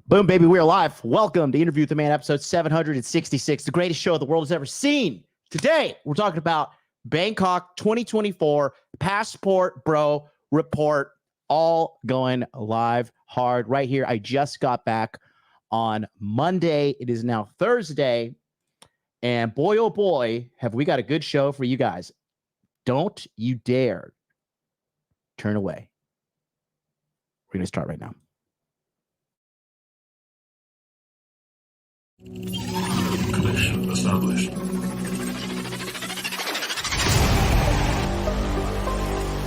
Boom, baby, we're live. Welcome to Interview with the Man, episode 766, the greatest show the world has ever seen. Today, we're talking about Bangkok 2024 Passport Bro Report, all going live hard right here. I just got back on Monday. It is now Thursday, and boy, oh boy, have we got a good show for you guys. Don't you dare turn away. We're going to start right now. Connection established.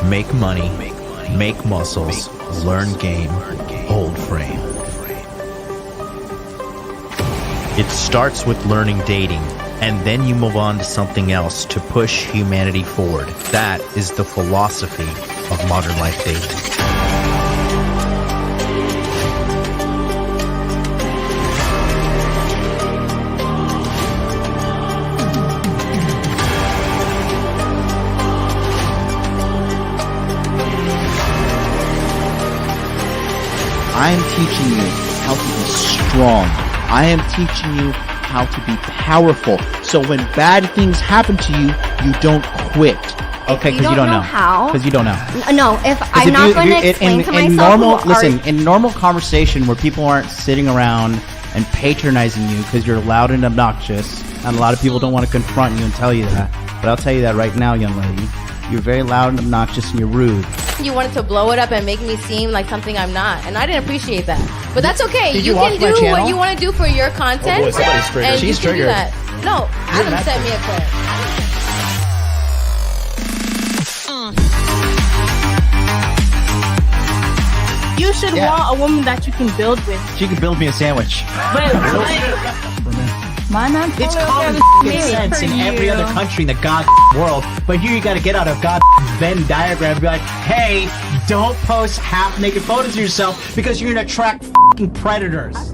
Make money, make muscles, learn game, hold frame. It starts with learning dating, and then you move on to something else to push humanity forward. That is the philosophy of modern life dating. I am teaching you how to be strong. I am teaching you how to be powerful. So when bad things happen to you, you don't quit. Okay, because you don't know how. Because you don't know. No, if I'm not going to explain to myself. In normal conversation where people aren't sitting around and patronizing you because you're loud and obnoxious, and a lot of people don't want to confront you and tell you that. But I'll tell you that right now, young lady. You're very loud and obnoxious and you're rude. You wanted to blow it up and make me seem like something I'm not, and I didn't appreciate that. But that's okay. You can do what you want to do for your content. Oh boy, somebody's triggered. And She's triggered. No, Adam sent me a clip. You should want a woman that you can build with. She can build me a sandwich. It's common sense in every other country in the god world, but here you gotta get out a god Venn diagram and be like, hey, don't post half-naked photos of yourself because you're gonna attract predators.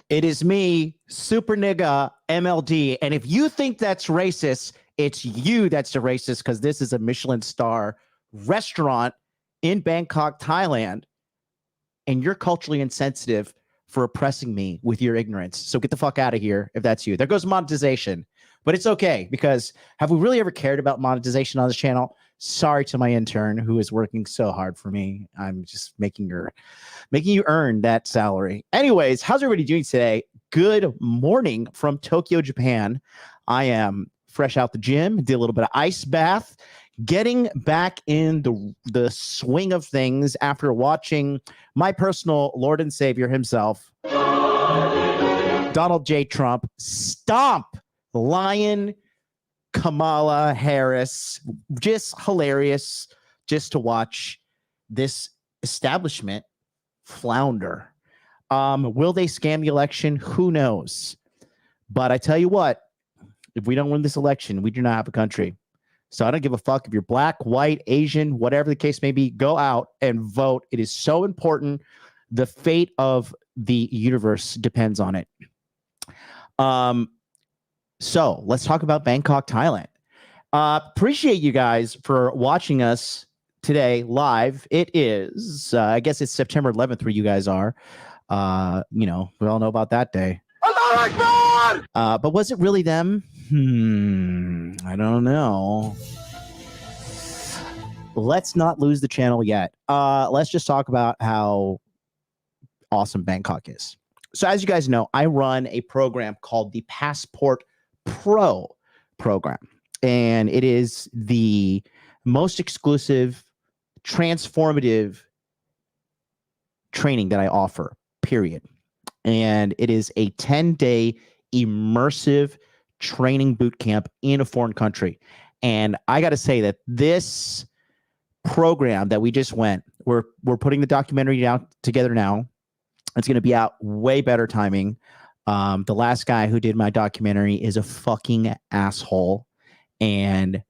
It is me, Supanniga MLD. And if you think that's racist, it's you that's the racist, because this is a Michelin star restaurant in Bangkok, Thailand. And you're culturally insensitive for oppressing me with your ignorance. So get the fuck out of here if that's you. There goes monetization. But it's okay, because have we really ever cared about monetization on this channel? Sorry to my intern who is working so hard for me. I'm just making you earn that salary. Anyways, how's everybody doing today? Good morning from Tokyo, Japan. I am fresh out the gym, did a little bit of ice bath, getting back in the swing of things after watching my personal Lord and Savior himself, Donald J. Trump, stomp Lion Kamala Harris. Just hilarious just to watch this establishment flounder. Will they scam the election? Who knows? But I tell you what, if we don't win this election, we do not have a country. So I don't give a fuck if you're black, white, Asian, whatever the case may be. Go out and vote. It is so important. The fate of the universe depends on it. So let's talk about Bangkok, Thailand. Appreciate you guys for watching us today live. It is, I guess it's September 11th where you guys are. We all know about that day. But was it really them? I don't know. Let's not lose the channel yet. Let's just talk about how awesome Bangkok is. So as you guys know, I run a program called the Passport Pro program, and it is the most exclusive, transformative training that I offer, period. And it is a 10-day immersive training boot camp in a foreign country. And I got to say that this program that we just went, we're putting the documentary together now. It's going to be out way better timing. The last guy who did my documentary is a fucking asshole, and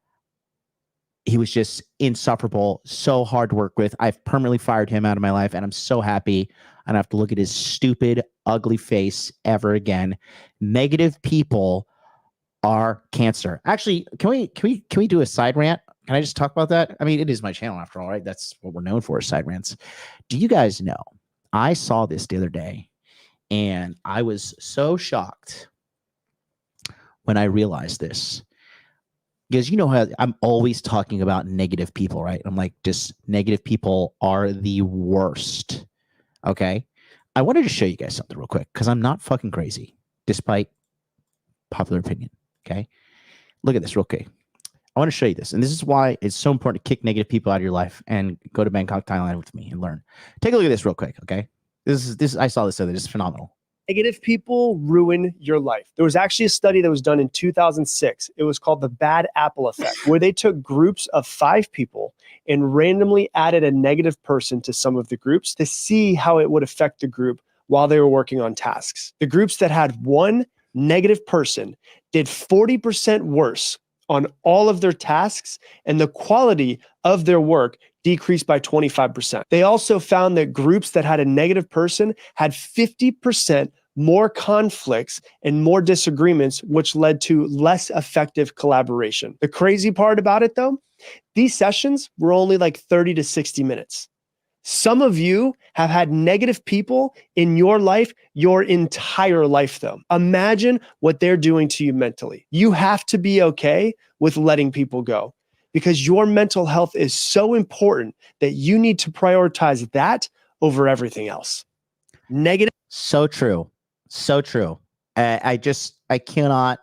he was just insufferable, so hard to work with. I've permanently fired him out of my life, and I'm so happy I don't have to look at his stupid, ugly face ever again. Negative people are cancer. Actually, can we do a side rant? Can I just talk about that? I mean, it is my channel after all, right? That's what we're known for, side rants. Do you guys know? I saw this the other day, and I was so shocked when I realized this. Because you know how I'm always talking about negative people, right? I'm like, just negative people are the worst. Okay. I wanted to show you guys something real quick because I'm not fucking crazy, despite popular opinion. Okay. Look at this real quick. I want to show you this. And this is why it's so important to kick negative people out of your life and go to Bangkok, Thailand with me and learn. Take a look at this real quick. Okay. This I saw this other. This is phenomenal. Negative people ruin your life. There was actually a study that was done in 2006. It was called the bad apple effect, where they took groups of 5 people and randomly added a negative person to some of the groups to see how it would affect the group while they were working on tasks. The groups that had one negative person did 40% worse on all of their tasks, and the quality of their work decreased by 25%. They also found that groups that had a negative person had 50% more conflicts and more disagreements, which led to less effective collaboration. The crazy part about it though, these sessions were only like 30 to 60 minutes. Some of you have had negative people in your life your entire life though. Imagine what they're doing to you mentally. You have to be okay with letting people go because your mental health is so important that you need to prioritize that over everything else. Negative. So true. So true. I cannot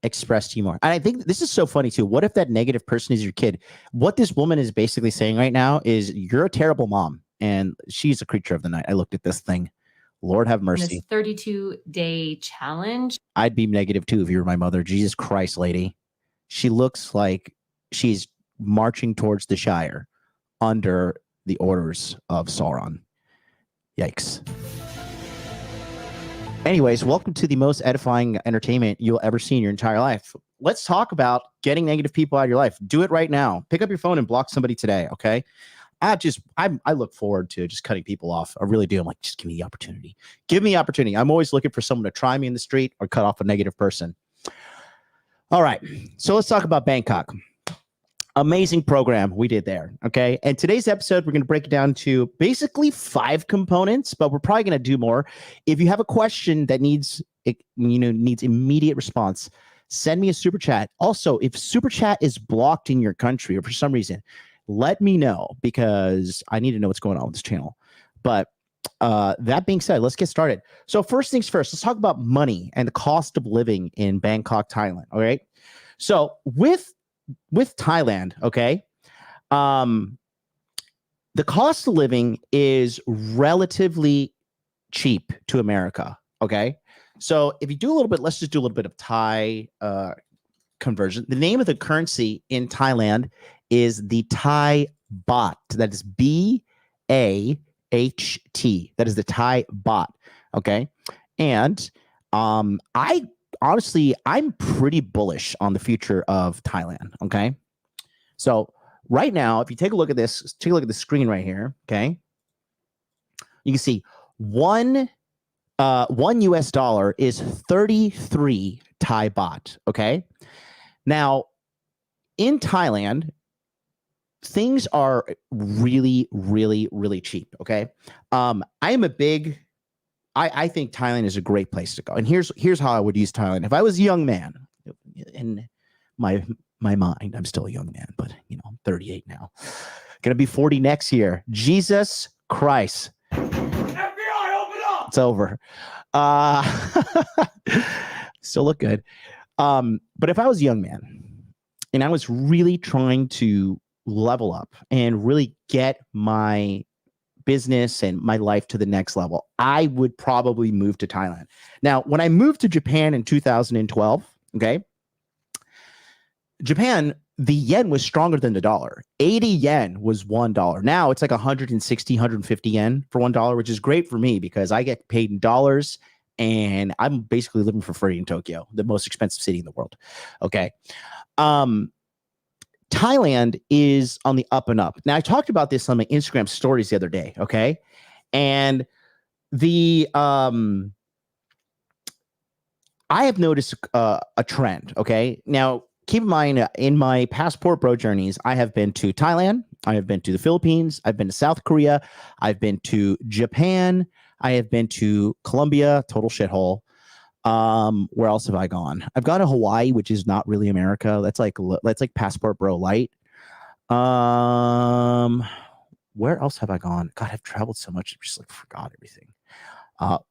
express to you more. And I think this is so funny too. What if that negative person is your kid? What this woman is basically saying right now is you're a terrible mom and she's a creature of the night. I looked at this thing. Lord have mercy. This 32-day challenge. I'd be negative too if you were my mother. Jesus Christ, lady. She looks like she's marching towards the Shire under the orders of Sauron. Yikes. Anyways, welcome to the most edifying entertainment you'll ever see in your entire life. Let's talk about getting negative people out of your life. Do it right now. Pick up your phone and block somebody today, okay? I look forward to just cutting people off. I really do. I'm like, just give me the opportunity. Give me opportunity. I'm always looking for someone to try me in the street or cut off a negative person. All right, so let's talk about Bangkok. Amazing program we did there, okay? And today's episode, we're going to break it down to basically 5 components, but we're probably going to do more. If you have a question that needs immediate response, send me a super chat. Also, if super chat is blocked in your country or for some reason, let me know because I need to know what's going on with this channel. But that being said, let's get started. So first things first, let's talk about money and the cost of living in Bangkok, Thailand. All right. So with Thailand, okay, the cost of living is relatively cheap to America. Okay. So if you do a little bit, let's just do a little bit of Thai conversion. The name of the currency in Thailand is the Thai baht. That is BAHT. That is the Thai baht. Okay. And I'm pretty bullish on the future of Thailand. Okay. So right now, if you take a look at this, take a look at the screen right here. Okay. You can see one US dollar is 33 Thai baht. Okay. Now in Thailand, things are really, really, really cheap. Okay. I think Thailand is a great place to go. And here's how I would use Thailand. If I was a young man, in my mind, I'm still a young man, but I'm 38 now. Gonna be 40 next year. Jesus Christ. FBI, open up! It's over. Still look good. But if I was a young man and I was really trying to level up and really get my business and my life to the next level, I would probably move to Thailand. Now, when I moved to Japan in 2012, okay, Japan, the yen was stronger than the dollar. 80 yen was $1. Now it's like 160, 150 yen for $1, which is great for me because I get paid in dollars and I'm basically living for free in Tokyo, the most expensive city in the world. Okay. Thailand is on the up and up. Now, I talked about this on my Instagram stories the other day. Okay. And I have noticed a trend. Okay. Now, keep in mind, in my passport bro journeys, I have been to Thailand. I have been to the Philippines. I've been to South Korea. I've been to Japan. I have been to Colombia, total shithole. Where else have I gone? I've gone to Hawaii, which is not really America. That's like passport bro light. Where else have I gone? God, I've traveled so much, I just like forgot everything.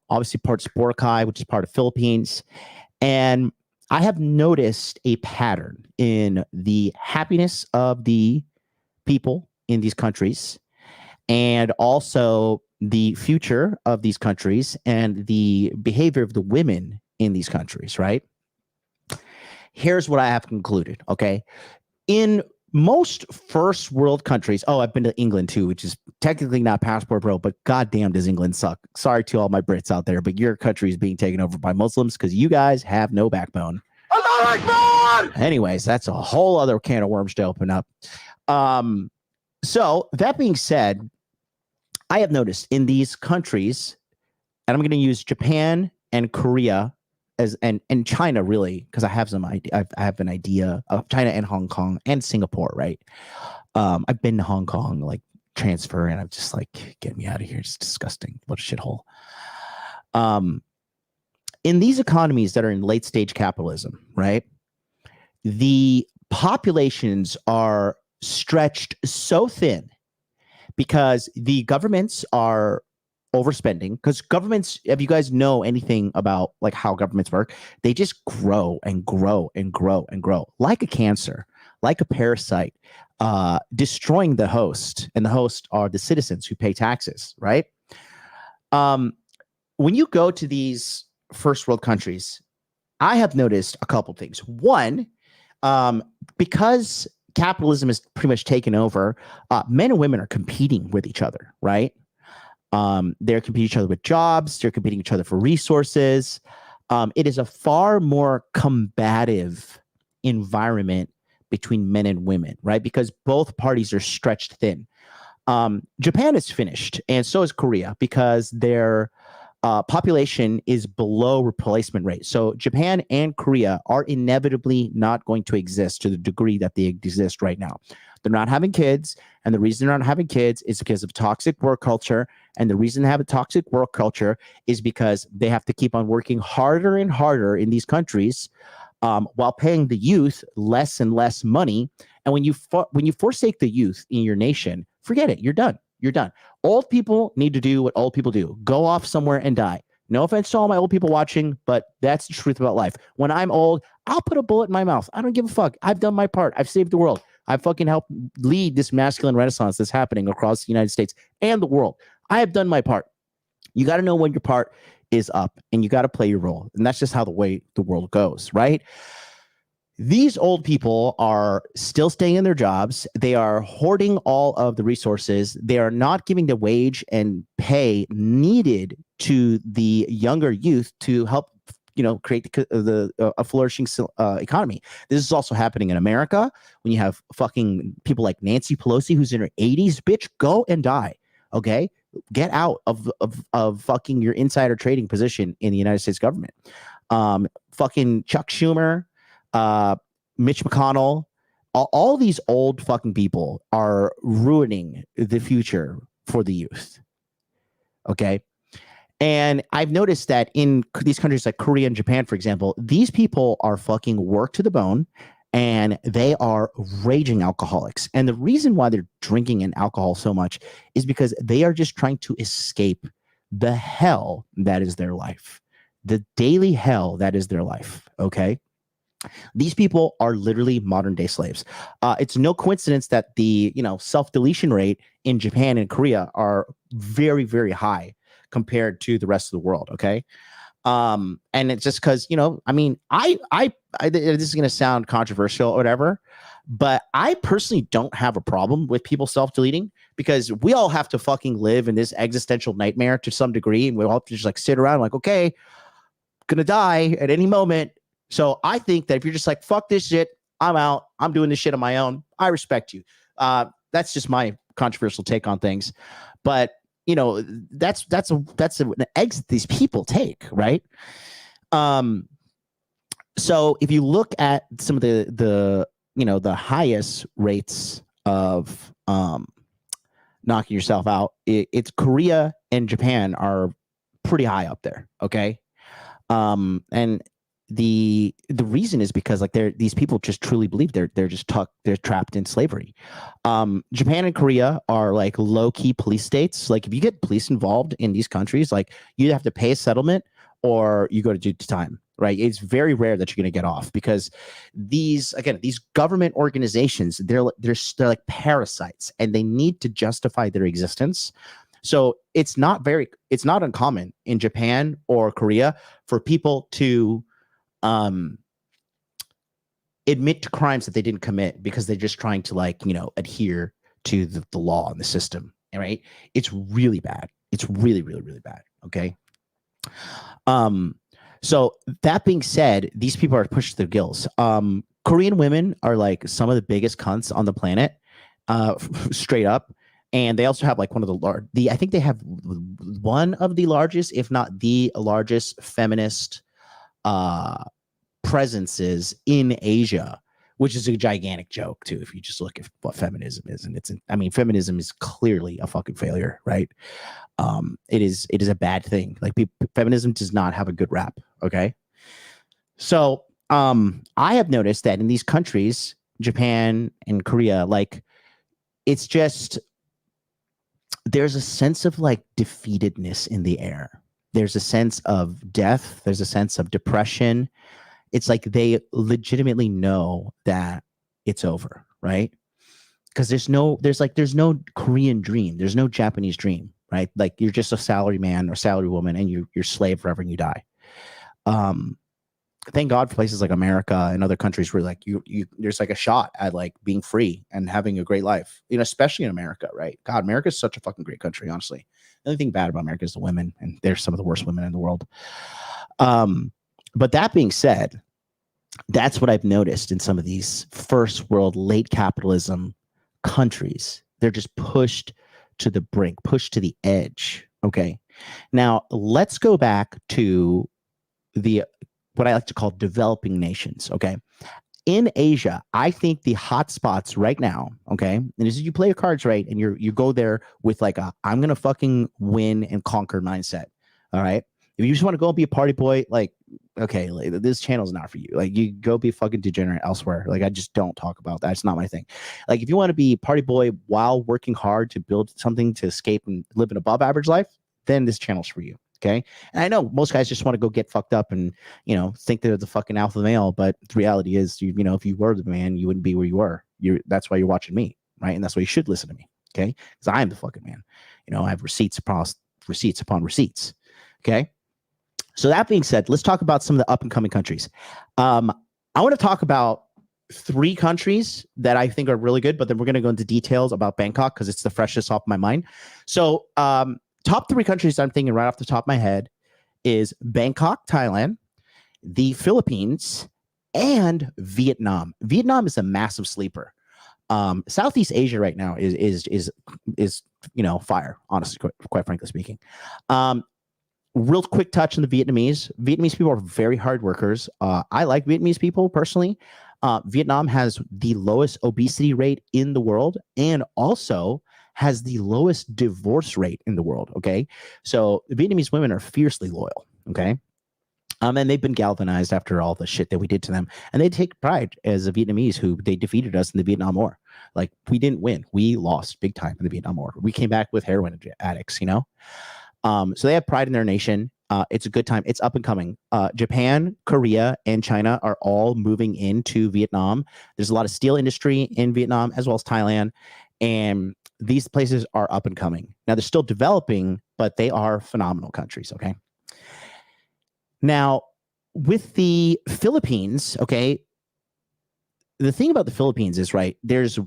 Obviously part of Boracay, which is part of Philippines. And I have noticed a pattern in the happiness of the people in these countries, and also the future of these countries and the behavior of the women in these countries, right? Here's what I have concluded, okay? In most first world countries, I've been to England too, which is technically not passport bro, but goddamn does England suck. Sorry to all my Brits out there, but your country is being taken over by Muslims because you guys have no backbone. Anyways, that's a whole other can of worms to open up. So that being said, I have noticed in these countries, and I'm going to use Japan and Korea and China really, because I have some idea. I have an idea of China and Hong Kong and Singapore, right? I've been to Hong Kong, like transfer, and I'm just like, get me out of here. It's disgusting. What a shithole. In these economies that are in late stage capitalism, right? The populations are stretched so thin because the governments are overspending. Because governments, if you guys know anything about like how governments work, they just grow and grow and grow and grow like a cancer, like a parasite, destroying the host. And the host are the citizens who pay taxes, right? When you go to these first world countries, I have noticed a couple things. One, because capitalism is pretty much taken over, men and women are competing with each other, right? They're competing each other with jobs. They're competing each other for resources. It is a far more combative environment between men and women, right? Because both parties are stretched thin. Japan is finished, and so is Korea, because their population is below replacement rate. So Japan and Korea are inevitably not going to exist to the degree that they exist right now. They're not having kids, and the reason they're not having kids is because of toxic work culture. And the reason they have a toxic work culture is because they have to keep on working harder and harder in these countries, while paying the youth less and less money. And when you forsake the youth in your nation, forget it. You're done. You're done. Old people need to do what old people do. Go off somewhere and die. No offense to all my old people watching, but that's the truth about life. When I'm old, I'll put a bullet in my mouth. I don't give a fuck. I've done my part. I've saved the world. I've fucking helped lead this masculine renaissance that's happening across the United States and the world. I have done my part. You got to know when your part is up, and you got to play your role. And that's just how the way the world goes, right? These old people are still staying in their jobs. They are hoarding all of the resources. They are not giving the wage and pay needed to the younger youth to help, create a flourishing economy. This is also happening in America when you have fucking people like Nancy Pelosi, who's in her 80s. Bitch, go and die. Okay, get out of fucking your insider trading position in the United States government. Fucking Chuck Schumer. Mitch McConnell, all these old fucking people are ruining the future for the youth. Okay. And I've noticed that in these countries like Korea and Japan, for example, these people are fucking worked to the bone, and they are raging alcoholics. And the reason why they're drinking and alcohol so much is because they are just trying to escape the hell that is their life, the daily hell that is their life. Okay. These people are literally modern day slaves. It's no coincidence that the self-deletion rate in Japan and Korea are very, very high compared to the rest of the world. Okay. And it's just because, I this is going to sound controversial or whatever, but I personally don't have a problem with people self-deleting, because we all have to fucking live in this existential nightmare to some degree. And we all have to just like sit around like, okay, gonna die at any moment. So I think that if you're just like, fuck this shit, I'm out, I'm doing this shit on my own, I respect you. That's just my controversial take on things. But you know, that's an exit these people take, right? So if you look at some of the highest rates of knocking yourself out, it's Korea and Japan are pretty high up there. Okay. And the reason is because like these people just truly believe they're trapped in slavery. Japan and Korea are like low key police states. Like if you get police involved in these countries, like you have to pay a settlement or you go to do time. Right. It's very rare that you're going to get off because these government organizations, they're like parasites and they need to justify their existence. So it's not uncommon in Japan or Korea for people to admit to crimes that they didn't commit because they're just trying to adhere to the law and the system. Right. It's really bad. It's really, really, really bad. Okay. So that being said, these people are pushed to their gills. Korean women are like some of the biggest cunts on the planet, straight up. And they also have like one of I think they have one of the largest, if not the largest feminist presences in Asia, which is a gigantic joke too. If you just look at what feminism is, and feminism is clearly a fucking failure, right? It is a bad thing. Like feminism does not have a good rap. Okay. So, I have noticed that in these countries, Japan and Korea, like it's just, there's a sense of like defeatedness in the air. There's a sense of death. There's a sense of depression. It's like they legitimately know that it's over, right? Because there's no Korean dream. There's no Japanese dream, right? Like you're just a salary man or salary woman and you're slave forever and you die. Thank God for places like America and other countries where like you there's like a shot at like being free and having a great life, especially in America, right? God, America is such a fucking great country, honestly. The only thing bad about America is the women, and they're some of the worst women in the world. But that being said, that's what I've noticed in some of these first world, late capitalism countries. They're just pushed to the brink, pushed to the edge. Okay. Now let's go back to what I like to call developing nations. Okay. In Asia, I think the hot spots right now, okay, and this is you play your cards right, and you go there with like I'm gonna fucking win and conquer mindset. All right. If you just want to go and be a party boy, like, okay, like, this channel's not for you. Like, you go be a fucking degenerate elsewhere. Like, I just don't talk about that. It's not my thing. Like, if you want to be a party boy while working hard to build something to escape and live an above average life, then this channel's for you. Okay. And I know most guys just want to go get fucked up and, think they're the fucking alpha male. But the reality is, if you were the man, you wouldn't be where you were. That's why you're watching me. Right. And that's why you should listen to me. Okay. Because I am the fucking man. I have receipts upon receipts. Okay. So that being said, let's talk about some of the up and coming countries. I want to talk about 3 countries that I think are really good, but then we're going to go into details about Bangkok because it's the freshest off my mind. So top 3 countries I'm thinking right off the top of my head is Bangkok, Thailand, the Philippines, and Vietnam. Vietnam is a massive sleeper. Southeast Asia right now is fire, honestly, quite frankly speaking. Real quick touch on the Vietnamese. Vietnamese people are very hard workers. I like Vietnamese people personally. Vietnam has the lowest obesity rate in the world and also has the lowest divorce rate in the world. Okay. So Vietnamese women are fiercely loyal. Okay. And they've been galvanized after all the shit that we did to them. And they take pride as a Vietnamese who they defeated us in the Vietnam War. Like, we didn't win. We lost big time in the Vietnam War. We came back with heroin addicts, So they have pride in their nation. It's a good time. It's up and coming. Japan, Korea, and China are all moving into Vietnam. There's a lot of steel industry in Vietnam as well as Thailand. And these places are up and coming. Now, they're still developing, but they are phenomenal countries. Okay. Now, with the Philippines, okay, the thing about the Philippines is, right, there's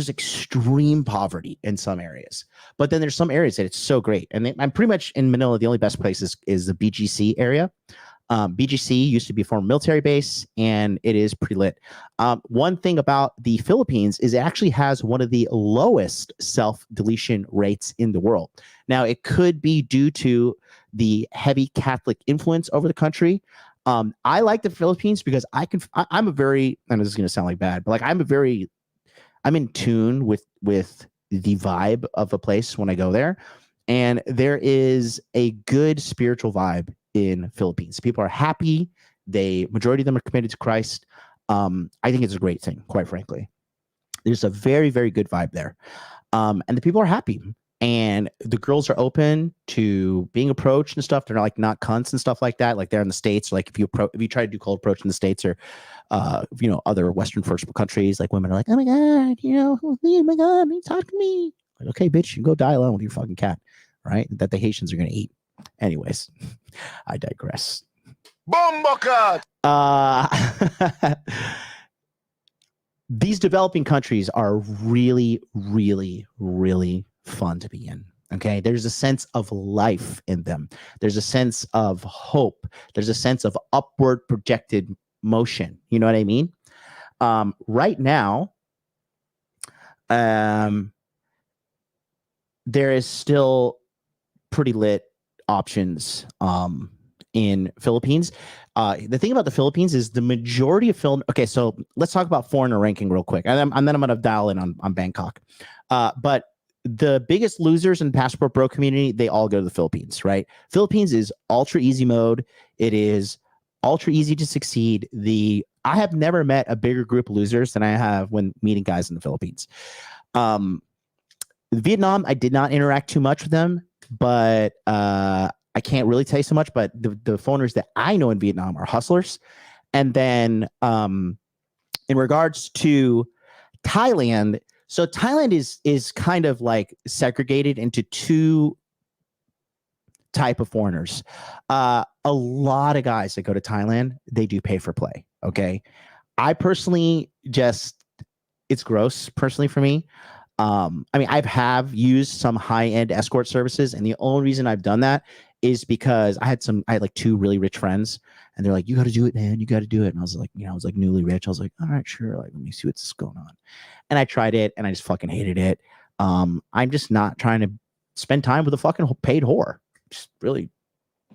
extreme poverty in some areas, but then there's some areas that it's so great. And I'm pretty much in Manila, the only best place is the BGC area. BGC used to be a former military base, and it is pretty lit. One thing about the Philippines is it actually has one of the lowest self-deletion rates in the world. Now, it could be due to the heavy Catholic influence over the country. I like the Philippines because I'm a very, and this is going to sound like bad, but like I'm in tune with the vibe of a place when I go there. And there is a good spiritual vibe in Philippines. People are happy. Majority of them are committed to Christ. I think it's a great thing, quite frankly. There's a very, very good vibe there. And the people are happy. And the girls are open to being approached and stuff. They're not cunts and stuff like that. Like they're in the States. Like if you try to do cold approach in the States or, other Western first world countries, like women are like, oh my God, oh my God, talk to me. Like, okay, bitch, you can go die alone with your fucking cat, right? That the Haitians are going to eat. Anyways, I digress. Bumble. These developing countries are really, really, really fun to be in. Okay. There's a sense of life in them. There's a sense of hope. There's a sense of upward projected motion. You know what I mean? Right now, there is still pretty lit options in Philippines. The thing about the Philippines is the majority of okay, so let's talk about foreigner ranking real quick, and then I'm going to dial in on Bangkok. But the biggest losers in passport bro community, they all go to the Philippines, right? Philippines is ultra easy mode. It is ultra easy to succeed. I have never met a bigger group of losers than I have when meeting guys in the Philippines. Vietnam, I did not interact too much with them, but I can't really tell you so much. But the foreigners that I know in Vietnam are hustlers. And then in regards to Thailand, so Thailand is kind of like segregated into two type of foreigners. A lot of guys that go to Thailand, they do pay for play. Okay. I personally it's gross personally for me. I mean, have used some high-end escort services, and the only reason I've done that is because I had like two really rich friends, and they're like, "You got to do it, man. You got to do it." And I was like, I was like newly rich. I was like, "All right, sure. Like, let me see what's going on." And I tried it, and I just fucking hated it. I'm just not trying to spend time with a fucking paid whore. Just really,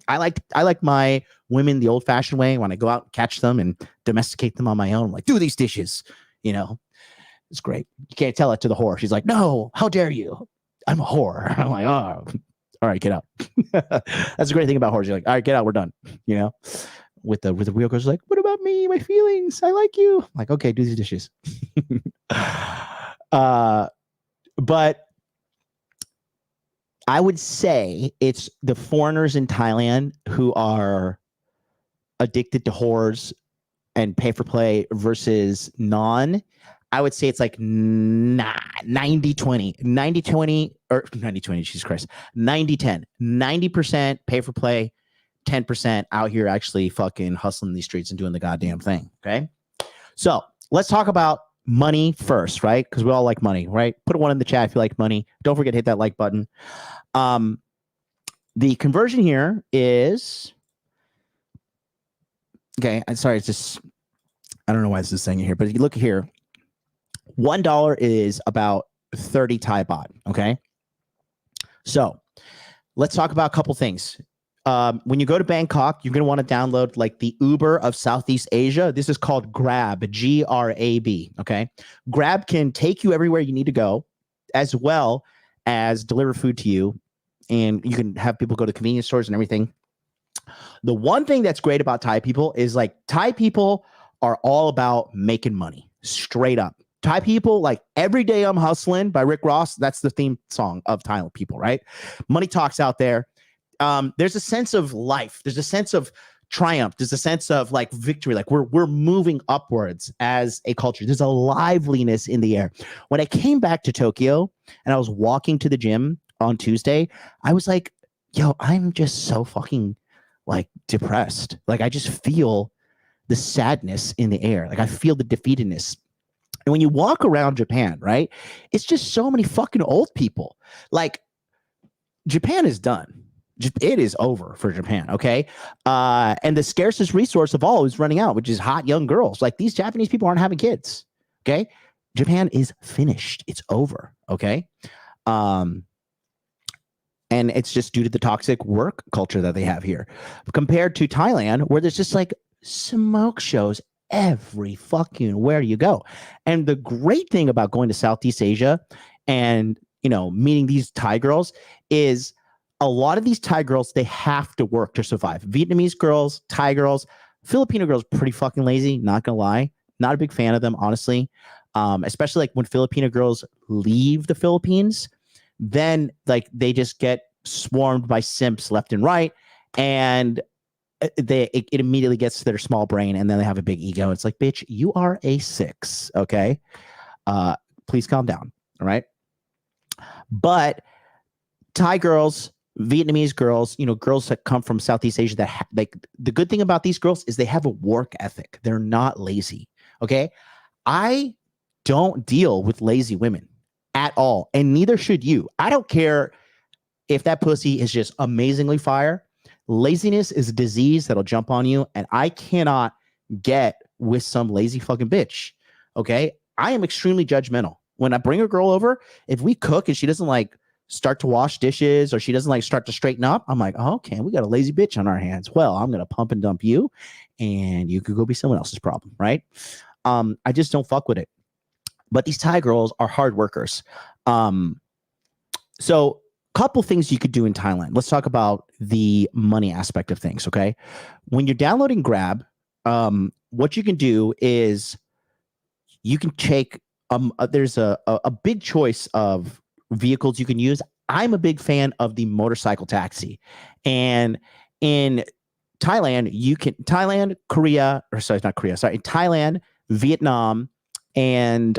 I like my women the old-fashioned way. When I go out and catch them and domesticate them on my own, I'm like, do these dishes, It's great. You can't tell it to the whore. She's like, no, how dare you? I'm a whore. I'm like, oh, all right, get out. That's the great thing about whores. You're like, all right, get out. We're done. With the real girls, like, what about me? My feelings. I like you. I'm like, okay, do these dishes. But I would say it's the foreigners in Thailand who are addicted to whores and pay for play versus non. I would say it's like 90-20, 90-20, or 90-20, Jesus Christ, 90-10, 90% pay for play, 10% out here actually fucking hustling these streets and doing the goddamn thing. Okay. So let's talk about money first, right? Because we all like money, right? Put a 1 in the chat if you like money. Don't forget to hit that like button. The conversion here is, okay. I'm sorry. It's just, I don't know why this is saying it here, but if you look here, $1 is about 30 Thai baht. Okay. So let's talk about a couple things. When you go to Bangkok, you're going to want to download like the Uber of Southeast Asia. This is called Grab, Grab. Okay. Grab can take you everywhere you need to go, as well as deliver food to you. And you can have people go to convenience stores and everything. The one thing that's great about Thai people is like Thai people are all about making money straight up. Thai people, like Every Day I'm Hustling by Rick Ross. That's the theme song of Thai people, right? Money talks out there. There's a sense of life. There's a sense of triumph. There's a sense of like victory. Like we're moving upwards as a culture. There's a liveliness in the air. When I came back to Tokyo and I was walking to the gym on Tuesday, I was like, yo, I'm just so fucking like depressed. Like I just feel the sadness in the air. Like I feel the defeatedness. And when you walk around Japan, right, it's just so many fucking old people. Like Japan is done. It is over for Japan. Okay. And the scarcest resource of all is running out, which is hot young girls. Like, these Japanese people aren't having kids. Okay. Japan is finished. It's over. Okay. And it's just due to the toxic work culture that they have here, compared to Thailand, where there's just like smoke shows every fucking where you go. And the great thing about going to Southeast Asia and, you know, meeting these Thai girls is a lot of these Thai girls, they have to work to survive. Vietnamese girls, Thai girls, Filipino girls, pretty fucking lazy. Not gonna lie. Not a big fan of them, honestly. Especially like when Filipino girls leave the Philippines, then like they just get swarmed by simps left and right, and it immediately gets to their small brain, and then they have a big ego. It's like, bitch, you are a 6, okay? Please calm down, all right? But Thai girls, Vietnamese girls, you know, girls that come from Southeast Asia, that like, the good thing about these girls is they have a work ethic. They're not lazy, okay? I don't deal with lazy women at all, and neither should you. I don't care if that pussy is just amazingly fire. Laziness is a disease that'll jump on you, and I cannot get with some lazy fucking bitch, okay? I am extremely judgmental. When I bring a girl over, if we cook and she doesn't like start to wash dishes, or she doesn't like start to straighten up, I'm like, oh, okay, we got a lazy bitch on our hands. Well, I'm gonna pump and dump you, and you could go be someone else's problem, right? I just don't fuck with it. But these Thai girls are hard workers. So couple things you could do in Thailand. Let's talk about the money aspect of things, okay? When you're downloading Grab, what you can do is you can take, there's a big choice of vehicles you can use. I'm a big fan of the motorcycle taxi. And in Thailand, Thailand, Vietnam, and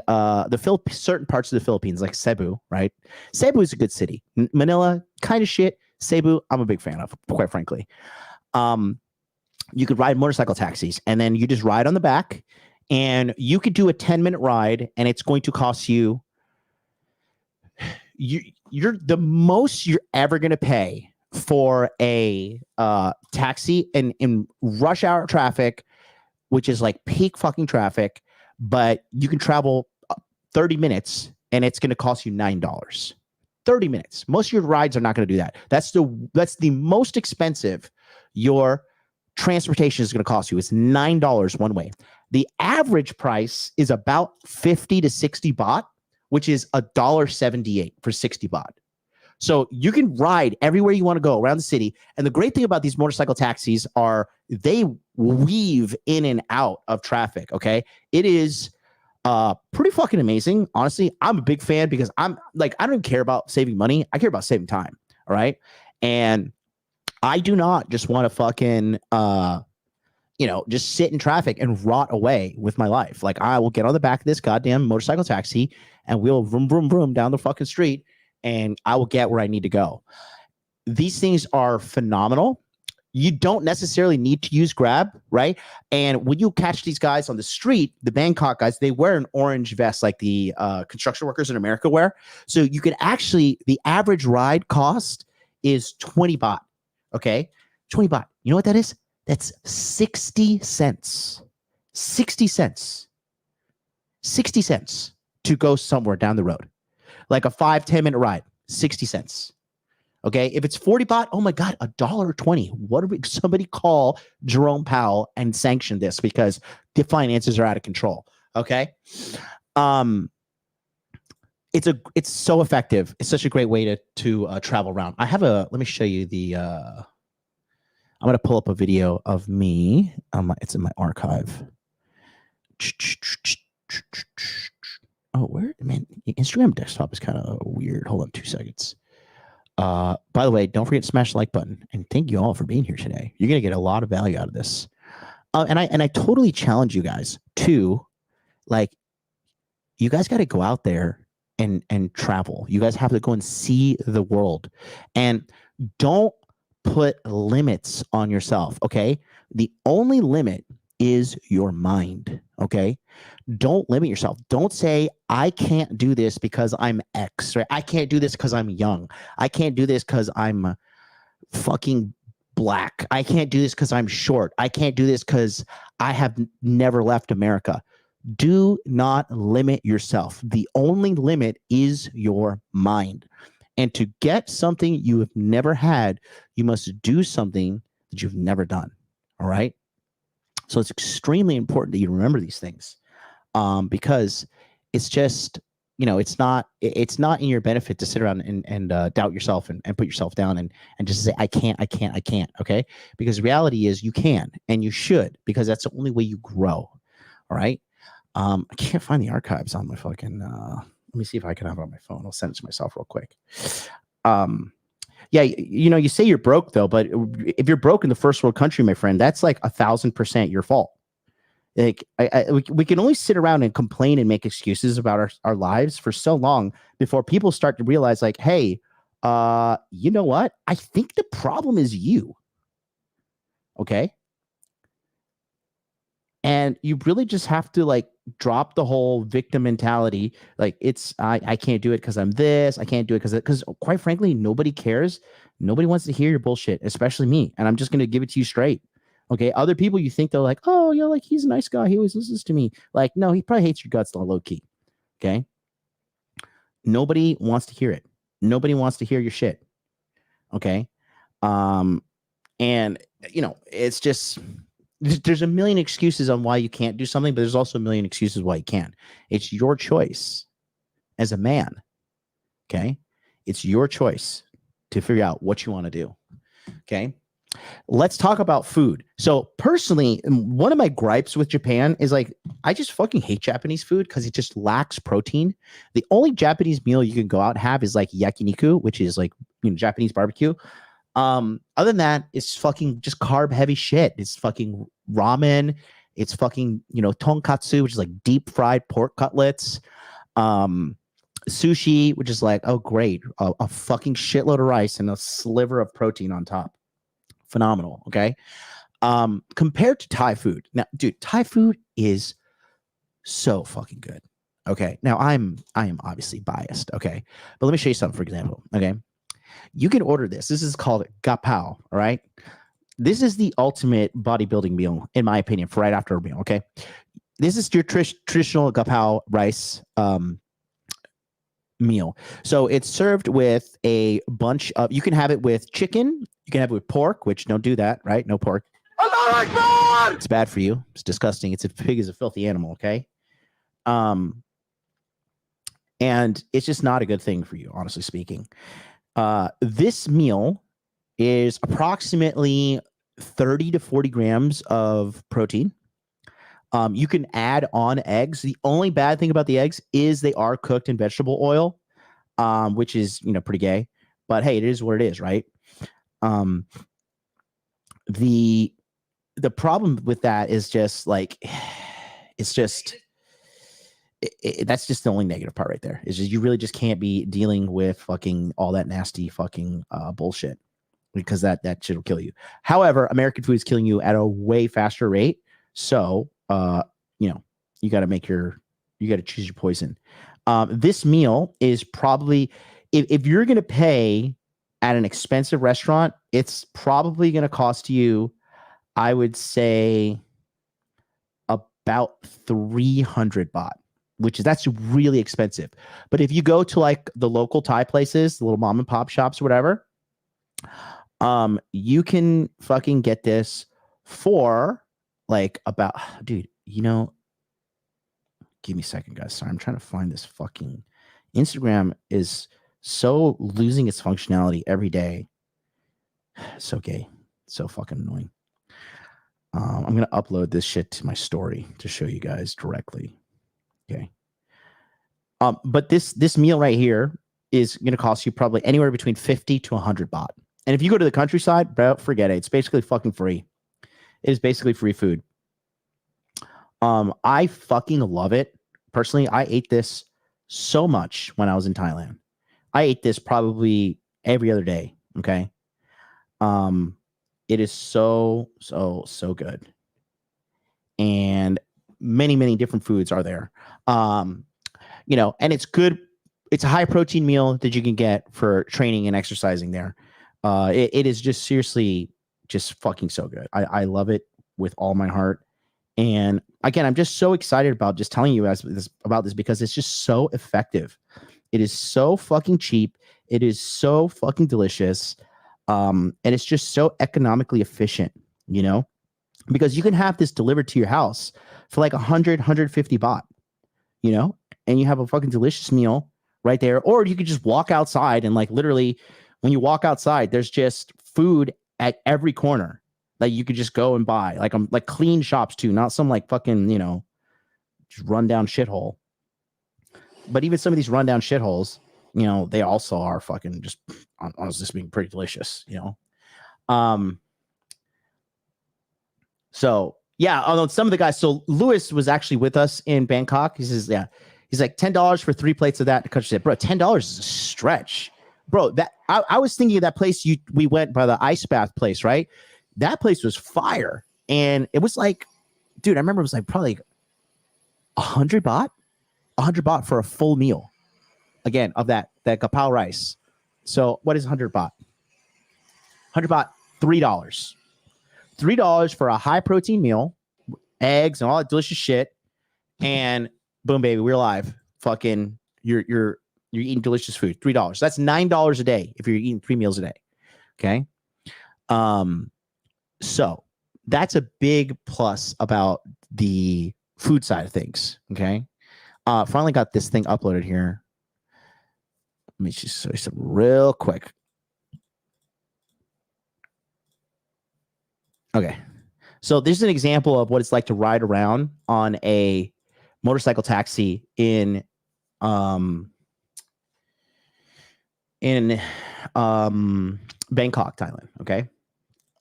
certain parts of the Philippines, like Cebu, right? Cebu is a good city. Manila, kind of shit. Cebu, I'm a big fan of, quite frankly. You could ride motorcycle taxis, and then you just ride on the back, and you could do a 10-minute ride, and it's going to cost you, you're the most you're ever going to pay for a taxi in rush hour traffic, which is like peak fucking traffic. But you can travel 30 minutes, and it's going to cost you $9. 30 minutes. Most of your rides are not going to do that. That's the most expensive your transportation is going to cost you. It's $9 one way. The average price is about 50 to 60 baht, which is $1.78 for 60 baht. So you can ride everywhere you want to go around the city. And the great thing about these motorcycle taxis are they weave in and out of traffic. Okay. It is pretty fucking amazing. Honestly, I'm a big fan because I'm like, I don't care about saving money. I care about saving time. All right. And I do not just want to fucking, just sit in traffic and rot away with my life. Like, I will get on the back of this goddamn motorcycle taxi and we'll vroom, vroom, vroom down the fucking street, and I will get where I need to go. These things are phenomenal. You don't necessarily need to use Grab, right? And when you catch these guys on the street, the Bangkok guys, they wear an orange vest like the construction workers in America wear. So you can actually, the average ride cost is 20 baht, okay? 20 baht. You know what that is? That's 60 cents. 60 cents. 60 cents to go somewhere down the road. Like a 5-10 minute ride, 60 cents. Okay. If it's 40 baht, oh my God, $1.20. What are we, somebody call Jerome Powell and sanction this because the finances are out of control. Okay. It's so effective. It's such a great way to travel around. Let me show you I'm going to pull up a video of me. It's in my archive. Oh, where, man, Instagram desktop is kind of weird. Hold on 2 seconds. By the way, don't forget to smash the like button, and thank you all for being here today. You're gonna get a lot of value out of this. And I totally challenge you guys to, like, you guys got to go out there and travel. You guys have to go and see the world, and don't put limits on yourself. Okay, the only limit is your mind. Okay, don't limit yourself. Don't say, I can't do this because I'm X, right? I can't do this because I'm young. I can't do this because I'm fucking black. I can't do this because I'm short. I can't do this because I have never left America. Do not limit yourself. The only limit is your mind. And to get something you have never had, you must do something that you've never done. All right. So it's extremely important that you remember these things, because it's just, it's not in your benefit to sit around and doubt yourself and put yourself down and just say, I can't. Okay. Because reality is you can, and you should, because that's the only way you grow. All right. I can't find the archives on my fucking, let me see if I can have it on my phone. I'll send it to myself real quick. Yeah, you say you're broke though, but if you're broke in the first world country, my friend, that's like 1,000% your fault. Like we can only sit around and complain and make excuses about our lives for so long before people start to realize, like, hey, you know what? I think the problem is you. Okay. And you really just have to like drop the whole victim mentality. Like I can't do it because I'm this. I can't do it because quite frankly, nobody cares. Nobody wants to hear your bullshit, especially me. And I'm just going to give it to you straight. Okay. Other people, you think they're like, oh, like he's a nice guy. He always listens to me. Like, no, he probably hates your guts low key. Okay. Nobody wants to hear it. Nobody wants to hear your shit. Okay. And it's just, there's a million excuses on why you can't do something, but there's also a million excuses why you can. It's your choice as a man. Okay. It's your choice to figure out what you want to do. Okay. Let's talk about food. So personally, one of my gripes with Japan is like, I just fucking hate Japanese food because it just lacks protein. The only Japanese meal you can go out and have is like yakiniku, which is like, Japanese barbecue. Other than that, it's fucking just carb heavy shit. It's fucking ramen. It's fucking, tonkatsu, which is like deep fried pork cutlets. Sushi, which is like, oh great, a fucking shitload of rice and a sliver of protein on top. Phenomenal. Okay. Compared to Thai food. Now, dude, Thai food is so fucking good. Okay. Now I am obviously biased. Okay. But let me show you something, for example. Okay. You can order this. This is called gapao. All right. This is the ultimate bodybuilding meal, in my opinion, for right after a meal. Okay. This is your traditional gapao rice meal. So it's served with a bunch of, you can have it with chicken. You can have it with pork, which don't do that, right? No pork. It's bad for you. It's disgusting. It's a pig is a filthy animal. Okay. And it's just not a good thing for you, honestly speaking. This meal is approximately 30 to 40 grams of protein. You can add on eggs. The only bad thing about the eggs is they are cooked in vegetable oil, which is, pretty gay, but hey, it is what it is. Right. The problem with that is just like, it's just, that's just the only negative part right there. Is just you really just can't be dealing with fucking all that nasty fucking bullshit, because that shit will kill you. However, American food is killing you at a way faster rate. So, you got to choose your poison. This meal is probably, if you're going to pay at an expensive restaurant, it's probably going to cost you, I would say, about 300 baht. That's really expensive. But if you go to like the local Thai places, the little mom and pop shops or whatever, you can fucking get this for like about, dude, give me a second, guys. Sorry, I'm trying to find this fucking Instagram is so losing its functionality every day. So gay. So fucking annoying. I'm going to upload this shit to my story to show you guys directly. Okay. But this meal right here is going to cost you probably anywhere between 50 to 100 baht. And if you go to the countryside, bro, forget it. It's basically fucking free. It is basically free food. I fucking love it. Personally, I ate this so much when I was in Thailand. I ate this probably every other day. Okay. It is so good. And many, many different foods are there. And it's good. It's a high protein meal that you can get for training and exercising there. It is just seriously just fucking so good. I love it with all my heart. And again, I'm just so excited about just telling you guys about this because it's just so effective. It is so fucking cheap. It is so fucking delicious. And it's just so economically efficient, you know, because you can have this delivered to your house for like 150 baht, you know, and you have a fucking delicious meal right there. Or you could just walk outside and like literally when you walk outside, there's just food at every corner that you could just go and buy. Like clean shops too, not some like fucking, you know, just rundown shithole. But even some of these rundown shitholes, you know, they also are fucking just honestly being pretty delicious, you know. So yeah, although some of the guys, so Lewis was actually with us in Bangkok. He says, yeah, he's like $10 for 3 plates of that. The country said, bro, $10 is a stretch, bro. That I was thinking of that place we went by the ice bath place, right? That place was fire, and it was like, dude, I remember it was like probably 100 baht for a full meal. Again, of that gapao rice. So what is 100 baht? 100 baht, $3. $3 for a high protein meal, eggs and all that delicious shit, and boom, baby, we're live. Fucking, you're eating delicious food. $3. That's $9 a day if you're eating 3 meals a day. Okay. So that's a big plus about the food side of things. Okay. Finally got this thing uploaded here. Let me just show you something real quick. Okay. So this is an example of what it's like to ride around on a motorcycle taxi in Bangkok, Thailand. Okay.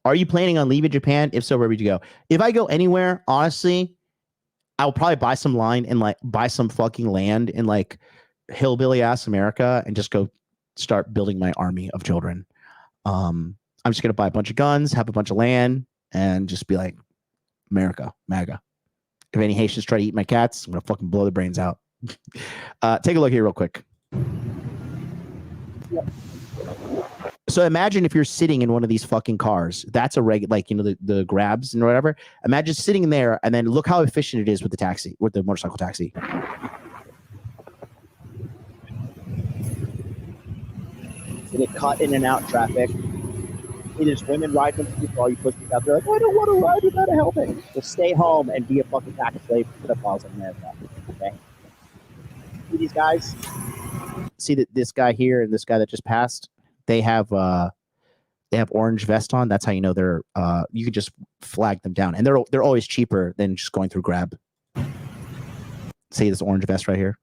Are you planning on leaving Japan? If so, where would you go? If I go anywhere, honestly, I will probably buy some line and like buy some fucking land in like hillbilly ass America and just go start building my army of children. I'm just gonna buy a bunch of guns, have a bunch of land, and just be like, America, MAGA. If any Haitians try to eat my cats, I'm gonna fucking blow their brains out. Take a look here real quick. Yep. So imagine if you're sitting in one of these fucking cars. That's a like, you know, the grabs and whatever. Imagine sitting in there and then look how efficient it is with the taxi, with the motorcycle taxi. So they cut in and out traffic. It is women riding with people. All you pussies out there like, I don't want to ride without a helmet. Just stay home and be a fucking tax slave for the pedophiles in America. Okay. See these guys? See that this guy here and this guy that just passed. They have orange vest on. That's how you know they're. You can just flag them down, and they're always cheaper than just going through Grab. See this orange vest right here.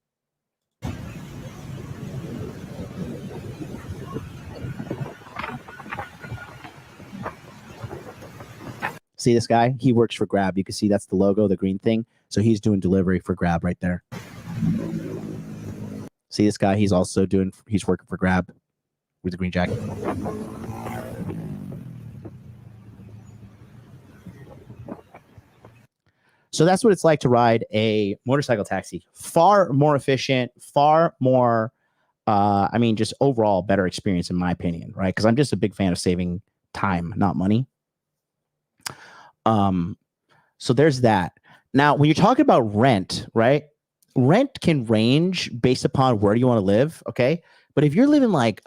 See this guy? He works for Grab. You can see that's the logo, the green thing. So he's doing delivery for Grab right there. See this guy? He's working for Grab with the green jacket. So that's what it's like to ride a motorcycle taxi. Far more efficient, far more, just overall better experience in my opinion, right? Because I'm just a big fan of saving time, not money. So there's that. Now, when you're talking about rent, right? Rent can range based upon where you want to live, okay? But if you're living like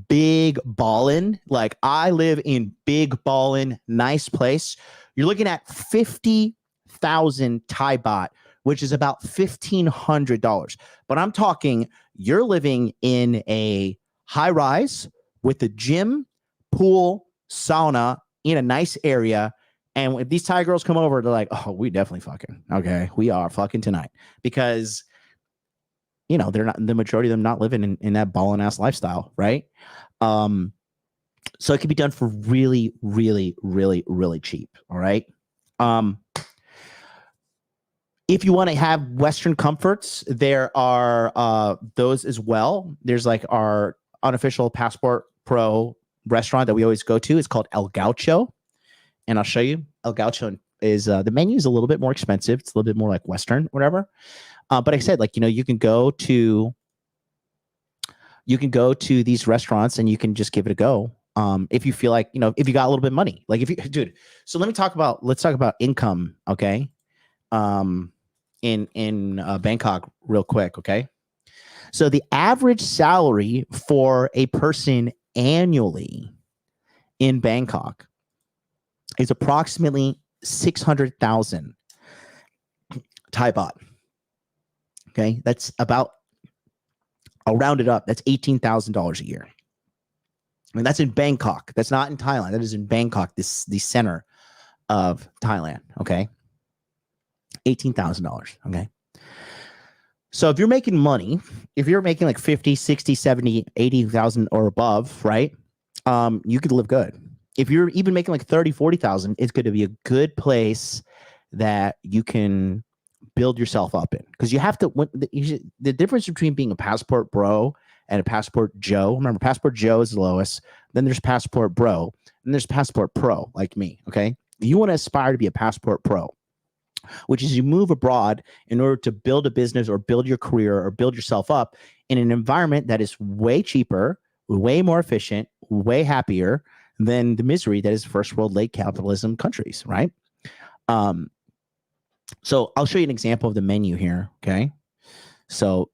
big ballin', like I live in big ballin', nice place, you're looking at 50,000 Thai baht, which is about $1,500. But I'm talking you're living in a high rise with a gym, pool, sauna in a nice area. And if these Thai girls come over, they're like, oh, we definitely fucking. Okay, we are fucking tonight. Because, you know, they're not, the majority of them not living in that ballin' ass lifestyle, right? So it can be done for really, really, really, really cheap. All right. If you want to have Western comforts, there are those as well. There's like our unofficial Passport Pro restaurant that we always go to. It's called El Gaucho. And I'll show you. El Gaucho is the menu is a little bit more expensive. It's a little bit more like Western, whatever. But I said, like, you know, you can go to these restaurants and you can just give it a go. If you feel like, if you got a little bit of money, like if you, dude. So let's talk about income. Okay. In Bangkok real quick. Okay. So the average salary for a person annually in Bangkok is approximately 600,000 Thai baht. Okay. That's about, I'll round it up. That's $18,000 a year. And that's in Bangkok. That's not in Thailand. That is in Bangkok, the center of Thailand. Okay. $18,000. Okay. So if you're making money, if you're making like 50, 60, 70, 80,000 or above, right? You could live good. If you're even making like 30, 40,000, it's going to be a good place that you can build yourself up in. Because you have to, the difference between being a passport bro and a passport Joe. Remember, passport Joe is the lowest. Then there's passport bro. And there's passport pro, like me. Okay. You want to aspire to be a passport pro, which is you move abroad in order to build a business or build your career or build yourself up in an environment that is way cheaper, way more efficient, way happier than the misery that is first world late capitalism countries, right? So I'll show you an example of the menu here. Okay. So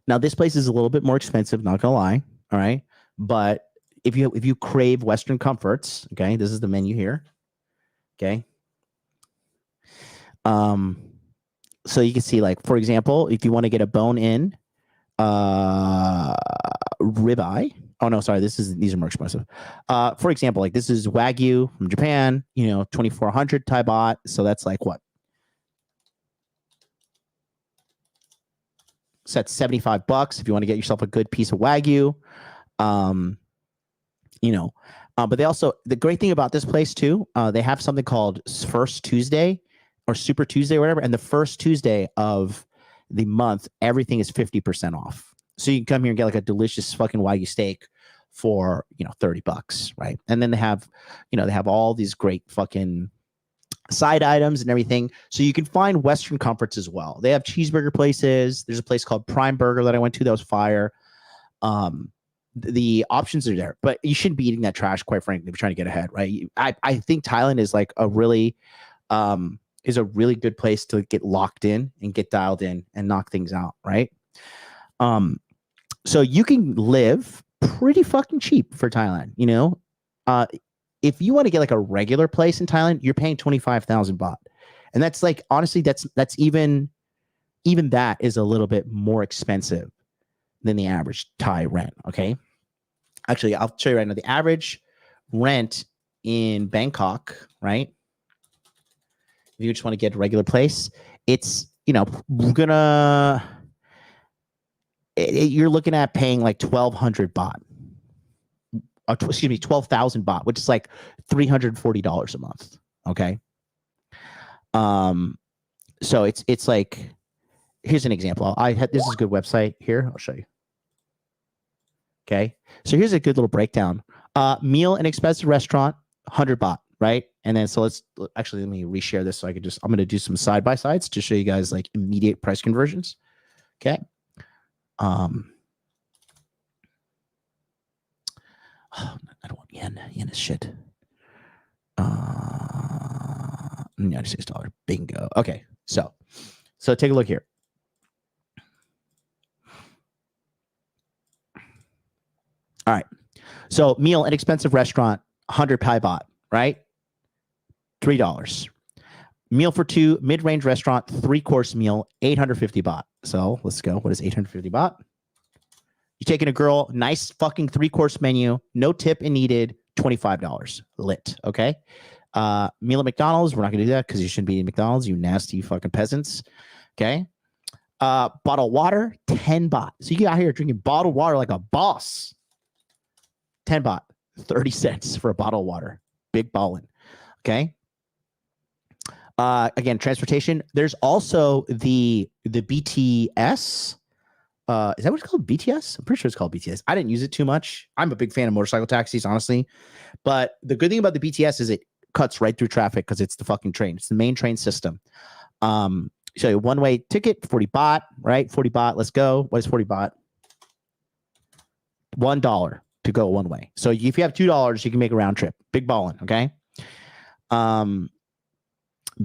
now this place is a little bit more expensive, not gonna lie. All right. But if you crave Western comforts, okay, this is the menu here. Okay. So you can see, like, for example, if you want to get a bone-in ribeye. Oh no, sorry, these are more expensive. For example, like this is Wagyu from Japan, 2,400 Thai baht. So that's like what? So that's $75 if you want to get yourself a good piece of Wagyu. But they also, the great thing about this place too, they have something called First Tuesday or Super Tuesday or whatever. And the first Tuesday of the month, everything is 50% off. So you can come here and get like a delicious fucking Wagyu steak for, $30, right? And then they have all these great fucking side items and everything. So you can find Western comforts as well. They have cheeseburger places. There's a place called Prime Burger that I went to that was fire. The options are there, but you shouldn't be eating that trash, quite frankly, if you're trying to get ahead, right? I think Thailand is like a really good place to get locked in and get dialed in and knock things out, right? So you can live pretty fucking cheap for Thailand, if you want to get like a regular place in Thailand, you're paying 25,000 baht. And that's like, honestly, that's even that is a little bit more expensive than the average Thai rent. Okay. Actually, I'll show you right now the average rent in Bangkok, right? If you just want to get a regular place, it's, you're looking at paying like 1,200 baht. 12,000 baht, which is like $340 a month. Okay. So it's like, here's an example. This is a good website here. I'll show you. Okay. So here's a good little breakdown. Meal and expensive restaurant, 100 baht, right? And then, so let me reshare this so I'm going to do some side by sides to show you guys like immediate price conversions. Okay. I don't want yen. Yen is shit. United States dollar. Bingo. Okay. So take a look here. All right. So meal and expensive restaurant, 100 Thai baht, right? $3. Meal for two, mid-range restaurant, 3-course meal, 850 baht. So let's go. What is 850 baht? You're taking a girl, nice fucking 3-course menu, no tip needed, $25. Lit. Okay. Meal at McDonald's. We're not gonna do that because you shouldn't be eating McDonald's, you nasty fucking peasants. Okay. Bottled water, 10 baht. So you get out here drinking bottled water like a boss. 10 baht, 30 cents for a bottle of water. Big ballin'. Okay. Again, transportation. There's also the BTS. Is that what it's called? BTS? I'm pretty sure it's called BTS. I didn't use it too much. I'm a big fan of motorcycle taxis, honestly. But the good thing about the BTS is it cuts right through traffic because it's the fucking train. It's the main train system. So a one-way ticket, 40 baht, right? 40 baht. Let's go. What is 40 baht? $1 to go one way. So if you have $2, you can make a round trip. Big ballin', okay?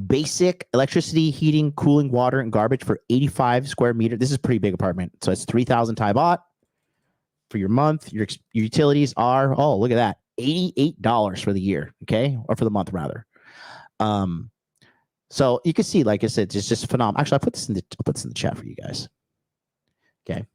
Basic electricity, heating, cooling, water, and garbage for 85 square meter. This is a pretty big apartment. So it's 3,000 Thai baht for your month. Your utilities are, oh, look at that, $88 for the year, okay? Or for the month, rather. So you can see, like I said, it's just phenomenal. Actually, I'll put this in the chat for you guys. Okay.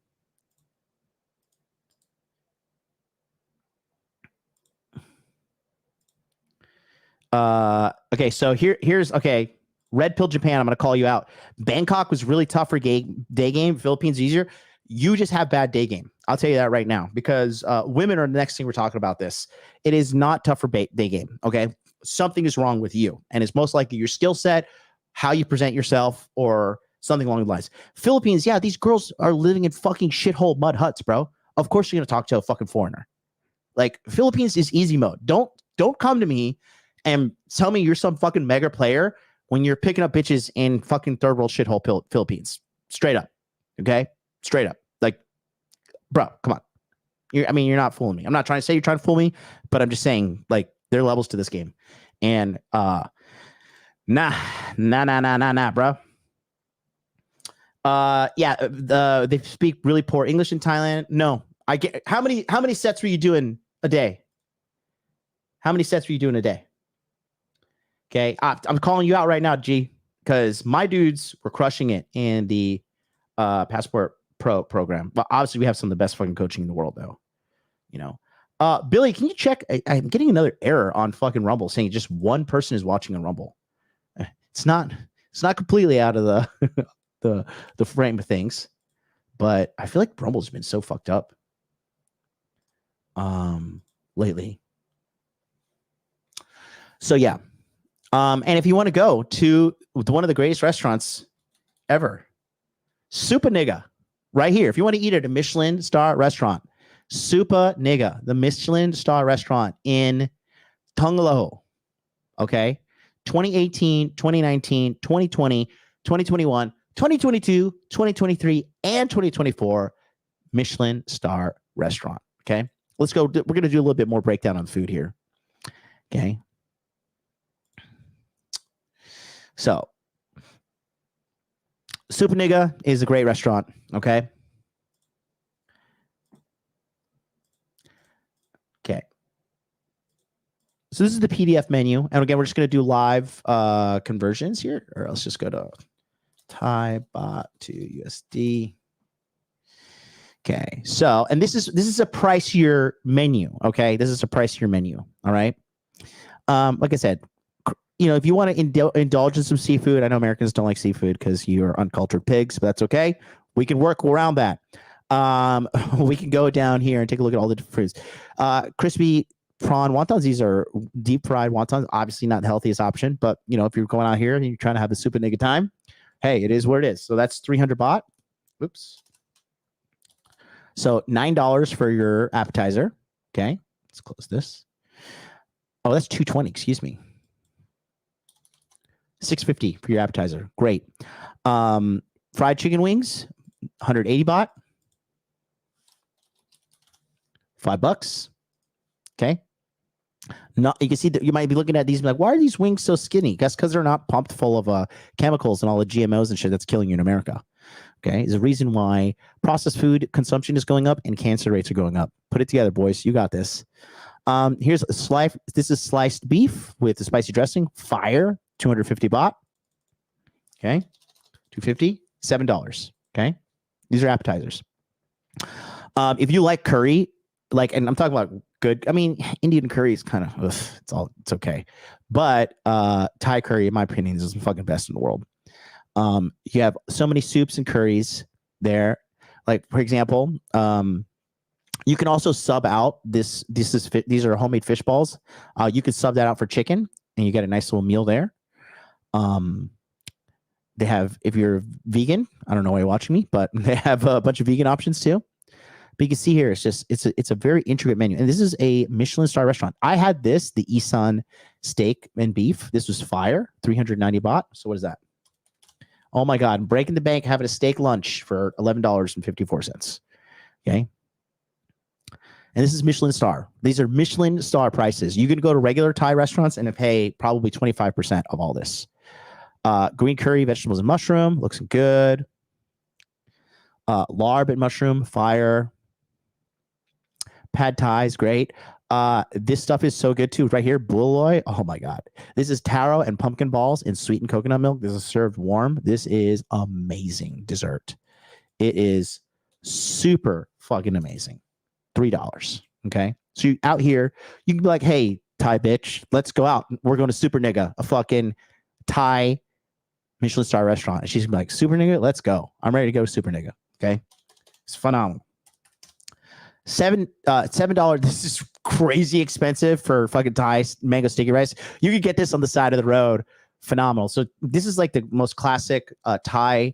Okay, so here's okay. Red Pill Japan, I'm gonna call you out. Bangkok was really tough for day game. Philippines easier. You just have bad day game. I'll tell you that right now, because women are the next thing we're talking about this. It is not tough for day game. Okay, something is wrong with you, and it's most likely your skill set, how you present yourself, or something along the lines. Philippines, yeah, these girls are living in fucking shithole mud huts, bro. Of course you're gonna talk to a fucking foreigner. Like, Philippines is easy mode. Don't come to me and tell me you're some fucking mega player when you're picking up bitches in fucking third world shithole Philippines. Straight up. Okay? Straight up. Like, bro, come on. You're not fooling me. I'm not trying to say you're trying to fool me, but I'm just saying, like, there are levels to this game. And nah, bro. Yeah, they speak really poor English in Thailand. No. I get how many sets were you doing a day? How many sets were you doing a day? Okay, I'm calling you out right now, G, because my dudes were crushing it in the Passport Pro program. But obviously, we have some of the best fucking coaching in the world, though. You know, Billy, can you check? I'm getting another error on fucking Rumble saying just one person is watching on Rumble. It's not completely out of the the frame of things, but I feel like Rumble's been so fucked up lately. So yeah. And if you want to go to one of the greatest restaurants ever, Supanniga, right here. If you want to eat at a Michelin star restaurant, Supanniga, the Michelin star restaurant in Tongaloho. Okay. 2018, 2019, 2020, 2021, 2022, 2023, and 2024 Michelin star restaurant. Okay. Let's go. We're going to do a little bit more breakdown on food here. Okay. So, Supanniga is a great restaurant, okay? Okay. So this is the PDF menu. And again, we're just going to do live conversions here. Or let's just go to Thai baht to USD. Okay. So, and this is a pricier menu, okay? This is a pricier menu, all right? Like I said, you know, if you want to indulge in some seafood, I know Americans don't like seafood because you're uncultured pigs, but that's okay. We can work around that. We can go down here and take a look at all the different foods. Crispy prawn wontons. These are deep fried wontons. Obviously not the healthiest option, but you know, if you're going out here and you're trying to have a Supanniga time, hey, it is what it is. So that's 300 baht. Oops. So $9 for your appetizer. Okay, let's close this. Oh, that's 220. Excuse me. 650 for your appetizer. Great. Fried chicken wings, 180 baht. $5. Okay. Not, you can see that you might be looking at these and be like, why are these wings so skinny? That's because they're not pumped full of chemicals and all the GMOs and shit that's killing you in America. Okay. Is a reason why processed food consumption is going up and cancer rates are going up. Put it together, boys. You got this. Here's a slice. This is sliced beef with the spicy dressing. Fire. 250 baht. Okay. 250. $7. Okay. These are appetizers. If you like curry, like, and I'm talking about good, I mean, Indian curry is kind of, it's okay. But Thai curry, in my opinion, is the fucking best in the world. You have so many soups and curries there. Like, for example, you can also sub out these are homemade fish balls. You could sub that out for chicken and you get a nice little meal there. They have, if you're vegan, I don't know why you're watching me, but they have a bunch of vegan options too. But you can see here, it's a very intricate menu. And this is a Michelin star restaurant. I had the Isan steak and beef. This was fire, 390 baht. So what is that? Oh my God, I'm breaking the bank having a steak lunch for $11.54. Okay. And this is Michelin star. These are Michelin star prices. You can go to regular Thai restaurants and pay probably 25% of all this. Green curry, vegetables, and mushroom. Looks good. Larb and mushroom, fire. Pad Thai is great. This stuff is so good too. Right here, bulloy. Oh my God. This is taro and pumpkin balls in sweetened coconut milk. This is served warm. This is amazing dessert. It is super fucking amazing. $3. Okay. So you out here, you can be like, hey, Thai bitch, let's go out. We're going to Super Nigga, a fucking Thai Michelin star restaurant. And she's gonna be like, Super Nigga, let's go. I'm ready to go to Super Nigga. Okay. It's phenomenal. $7. This is crazy expensive for fucking Thai mango sticky rice. You could get this on the side of the road. Phenomenal. So this is like the most classic Thai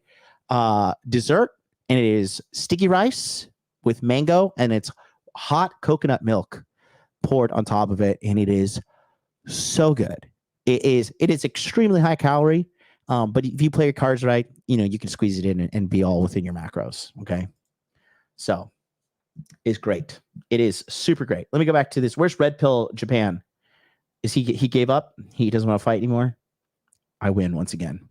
dessert. And it is sticky rice with mango, and it's hot coconut milk poured on top of it, and it is so good. It is extremely high calorie, but if you play your cards right, you can squeeze it in and be all within your macros. Okay, so it's great. It is super great. Let me go back to this. Where's Red Pill Japan? Is he gave up? He doesn't want to fight anymore. I win once again.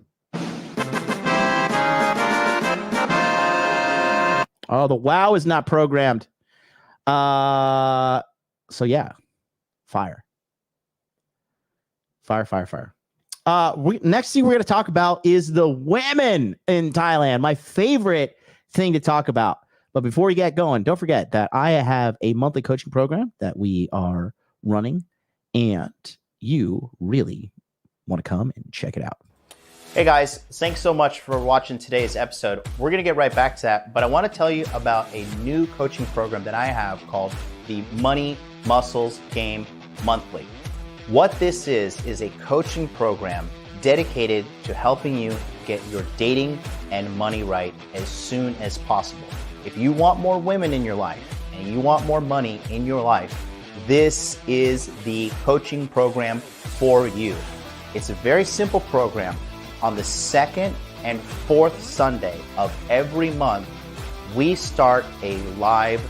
Oh, the WoW is not programmed. So yeah, fire. Next thing we're going to talk about is the women in Thailand. My favorite thing to talk about. But before we get going, don't forget that I have a monthly coaching program that we are running, and you really want to come and check it out. Hey guys, thanks so much for watching today's episode. We're going to get right back to that, but I want to tell you about a new coaching program that I have called the Money Muscles Game Monthly. What this is a coaching program dedicated to helping you get your dating and money right as soon as possible. If you want more women in your life and you want more money in your life, this is the coaching program for you. It's a very simple program. On the second and fourth Sunday of every month, we start a live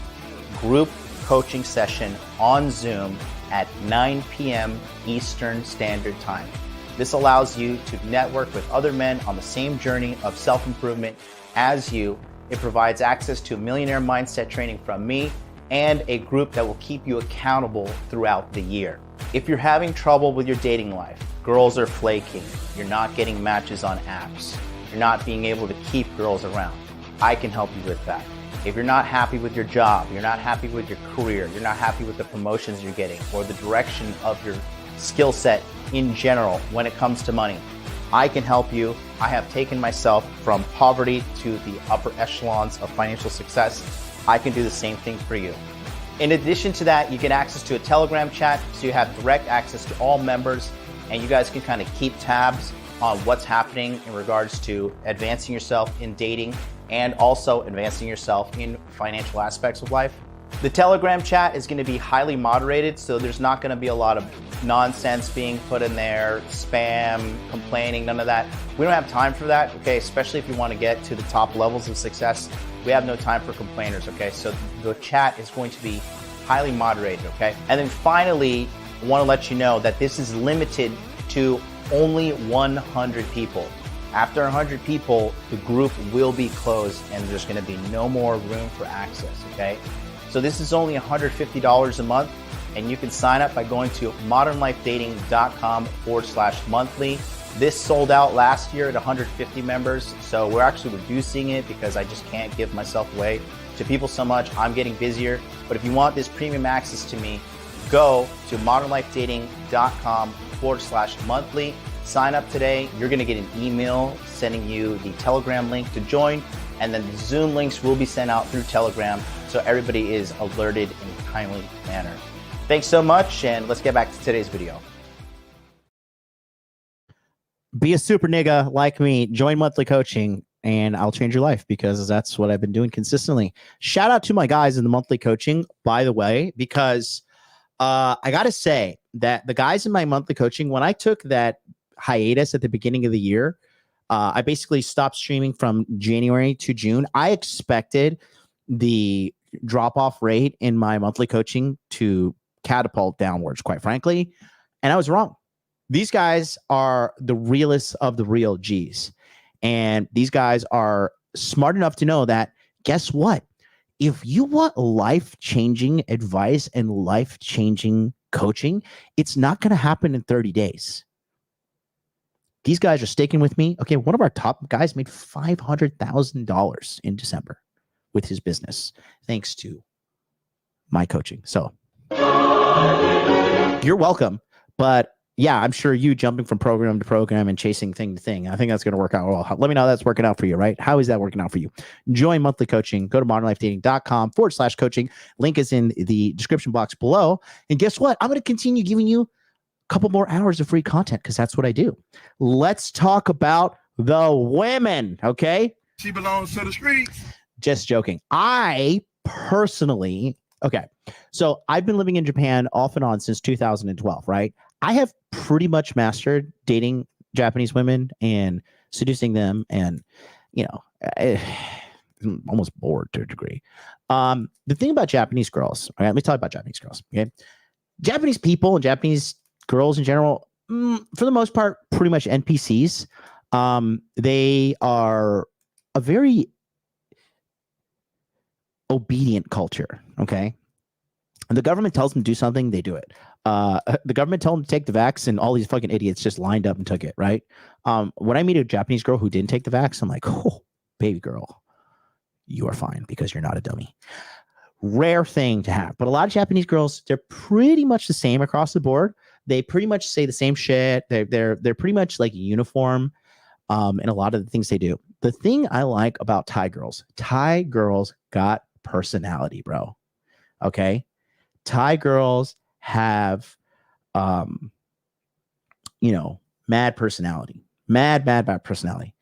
group coaching session on Zoom at 9 p.m. Eastern Standard Time. This allows you to network with other men on the same journey of self-improvement as you. It provides access to millionaire mindset training from me and a group that will keep you accountable throughout the year. If you're having trouble with your dating life, girls are flaking, you're not getting matches on apps, you're not being able to keep girls around, I can help you with that. If you're not happy with your job, you're not happy with your career, you're not happy with the promotions you're getting or the direction of your skill set in general when it comes to money, I can help you. I have taken myself from poverty to the upper echelons of financial success. I can do the same thing for you. In addition to that, you get access to a Telegram chat, so you have direct access to all members, and you guys can kind of keep tabs on what's happening in regards to advancing yourself in dating and also advancing yourself in financial aspects of life. The Telegram chat is going to be highly moderated, so there's not going to be a lot of nonsense being put in there, spam, complaining, none of that. We don't have time for that, okay? Especially if you want to get to the top levels of success. We have no time for complainers, okay? So the chat is going to be highly moderated, okay? And then finally, I want to let you know that this is limited to only 100 people. After 100 people, the group will be closed and there's going to be no more room for access, okay? So this is only $150 a month, and you can sign up by going to modernlifedating.com/monthly. This sold out last year at 150 members, so we're actually reducing it because I just can't give myself away to people so much. I'm getting busier, but if you want this premium access to me, go to modernlifedating.com/monthly. Sign up today. You're going to get an email sending you the Telegram link to join, and then the Zoom links will be sent out through Telegram, so everybody is alerted in a timely manner. Thanks so much, and let's get back to today's video. Be a super nigga like me. Join monthly coaching, and I'll change your life, because that's what I've been doing consistently. Shout out to my guys in the monthly coaching, by the way, because I got to say that the guys in my monthly coaching, when I took that hiatus at the beginning of the year, I basically stopped streaming from January to June. I expected the drop off rate in my monthly coaching to catapult downwards, quite frankly. And I was wrong. These guys are the realest of the real G's. And these guys are smart enough to know that, guess what? If you want life-changing advice and life-changing coaching, it's not going to happen in 30 days. These guys are sticking with me. Okay, one of our top guys made $500,000 in December with his business, thanks to my coaching. So you're welcome. But yeah, I'm sure you jumping from program to program and chasing thing to thing, I think that's going to work out well. Let me know how that's working out for you, right? How is that working out for you? Join monthly coaching. Go to modernlifedating.com/coaching. Link is in the description box below. And guess what? I'm going to continue giving you a couple more hours of free content because that's what I do. Let's talk about the women, okay? She belongs to the streets. Just joking. I personally, okay, so I've been living in Japan off and on since 2012, right? I have pretty much mastered dating Japanese women and seducing them, and I'm almost bored to a degree. The thing about Japanese girls, all right, let me talk about Japanese girls, okay? Japanese people and Japanese girls in general, for the most part, pretty much NPCs. They are a very obedient culture, okay? And the government tells them to do something, they do it. The government told them to take the vax, and all these fucking idiots just lined up and took it, right? When I meet a Japanese girl who didn't take the vax, I'm like, oh, baby girl, you are fine because you're not a dummy. Rare thing to have. But a lot of Japanese girls, they're pretty much the same across the board. They pretty much say the same shit. They're pretty much like uniform in a lot of the things they do. The thing I like about Thai girls got personality, bro. Okay? Thai girls have mad personality. Mad personality.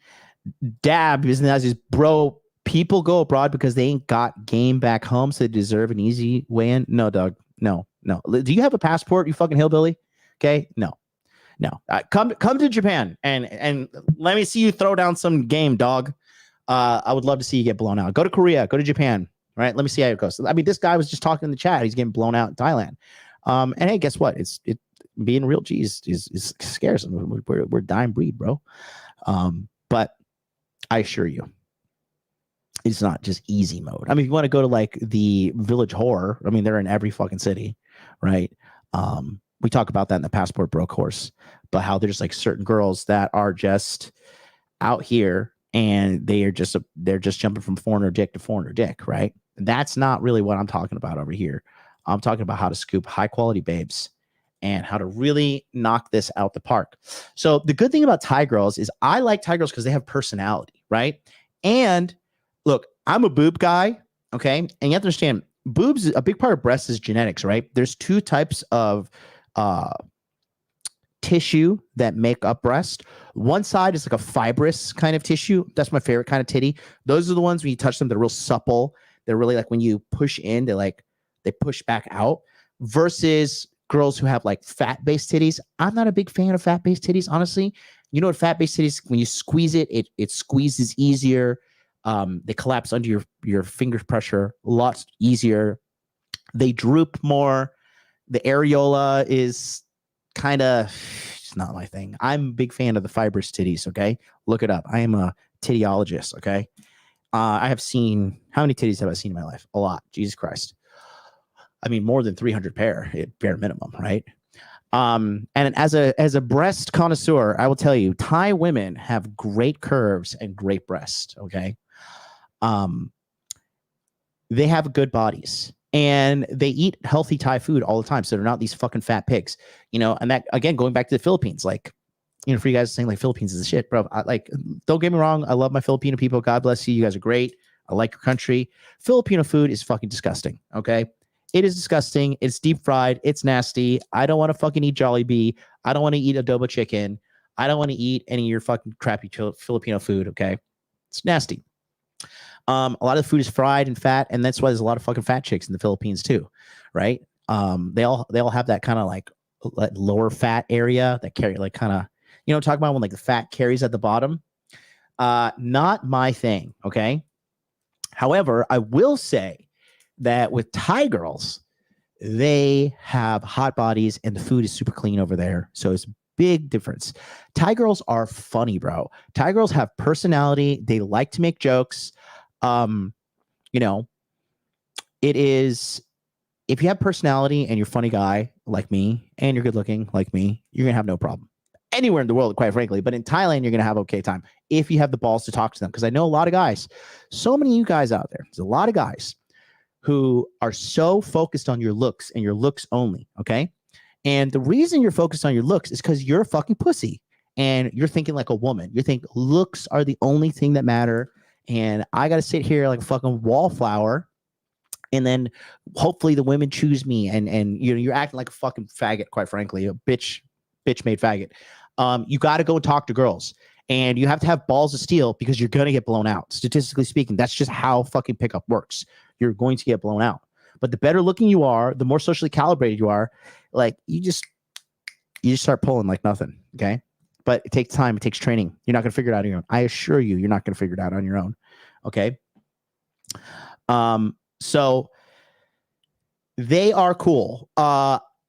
Dab isn't that just, bro, people go abroad because they ain't got game back home, so they deserve an easy way in. No, dog. No. Do you have a passport, you fucking hillbilly? Okay, no. Come to Japan and let me see you throw down some game, dog. I would love to see you get blown out. Go to Korea, go to Japan. Right? Let me see how it goes. I mean, this guy was just talking in the chat. He's getting blown out in Thailand. And hey, guess what? It being real G's is scarce. We're dying breed, bro. But I assure you, it's not just easy mode. I mean, if you want to go to like the village whore, I mean, they're in every fucking city, right? We talk about that in the Passport Bro course, but how there's like certain girls that are just out here and they're just jumping from foreigner dick to foreigner dick, right? That's not really what I'm talking about over here. I'm talking about how to scoop high quality babes and how to really knock this out the park. So the good thing about Thai girls is I like Thai girls because they have personality, right? And look, I'm a boob guy, okay? And you have to understand, boobs, a big part of breasts is genetics, right? There's two types of tissue that make up breast. One side is like a fibrous kind of tissue. That's my favorite kind of titty. Those are the ones when you touch them, they're real supple. They're really like when you push in, they push back out, versus girls who have like fat-based titties. I'm not a big fan of fat-based titties, honestly. You know what fat-based titties, when you squeeze it squeezes easier. They collapse under your finger pressure a lot easier. They droop more. The areola is kind of, it's not my thing. I'm a big fan of the fibrous titties, okay? Look it up. I am a tittyologist, okay? I have seen, how many titties have I seen in my life? A lot. Jesus Christ. I mean, more than 300 pair, bare minimum, right? And as a breast connoisseur, I will tell you, Thai women have great curves and great breasts, okay? They have good bodies. And they eat healthy Thai food all the time. So they're not these fucking fat pigs, and that, again, going back to the Philippines, like, for you guys saying like Philippines is the shit, bro. Don't get me wrong. I love my Filipino people. God bless you. You guys are great. I like your country. Filipino food is fucking disgusting. Okay. It is disgusting. It's deep fried. It's nasty. I don't want to fucking eat Jollibee. I don't want to eat adobo chicken. I don't want to eat any of your fucking crappy Filipino food. Okay. It's nasty. A lot of the food is fried and fat, and that's why there's a lot of fucking fat chicks in the Philippines too, right? They all have that kind of like lower fat area that carry like kind of, talk about when like the fat carries at the bottom. Not my thing, okay? However, I will say that with Thai girls, they have hot bodies and the food is super clean over there. So it's big difference. Thai girls are funny, bro. Thai girls have personality. They like to make jokes. You know, it is, if you have personality and you're a funny guy like me and you're good looking like me, you're going to have no problem anywhere in the world, quite frankly. But in Thailand, you're going to have okay time if you have the balls to talk to them. Because I know a lot of guys, so many of you guys out there, there's a lot of guys who are so focused on your looks and your looks only. Okay. And the reason you're focused on your looks is because you're a fucking pussy and you're thinking like a woman. You think looks are the only thing that matter. And I got to sit here like a fucking wallflower. And then hopefully the women choose me. And you know, you're acting like a fucking faggot, quite frankly, a bitch made faggot. You got to go and talk to girls. And you have to have balls of steel because you're going to get blown out. Statistically speaking, that's just how fucking pickup works. You're going to get blown out. But the better looking you are, the more socially calibrated you are, like you just start pulling like nothing. Okay. But it takes time. It takes training. You're not going to figure it out on your own. I assure you, you're not going to figure it out on your own. Okay. So they are cool.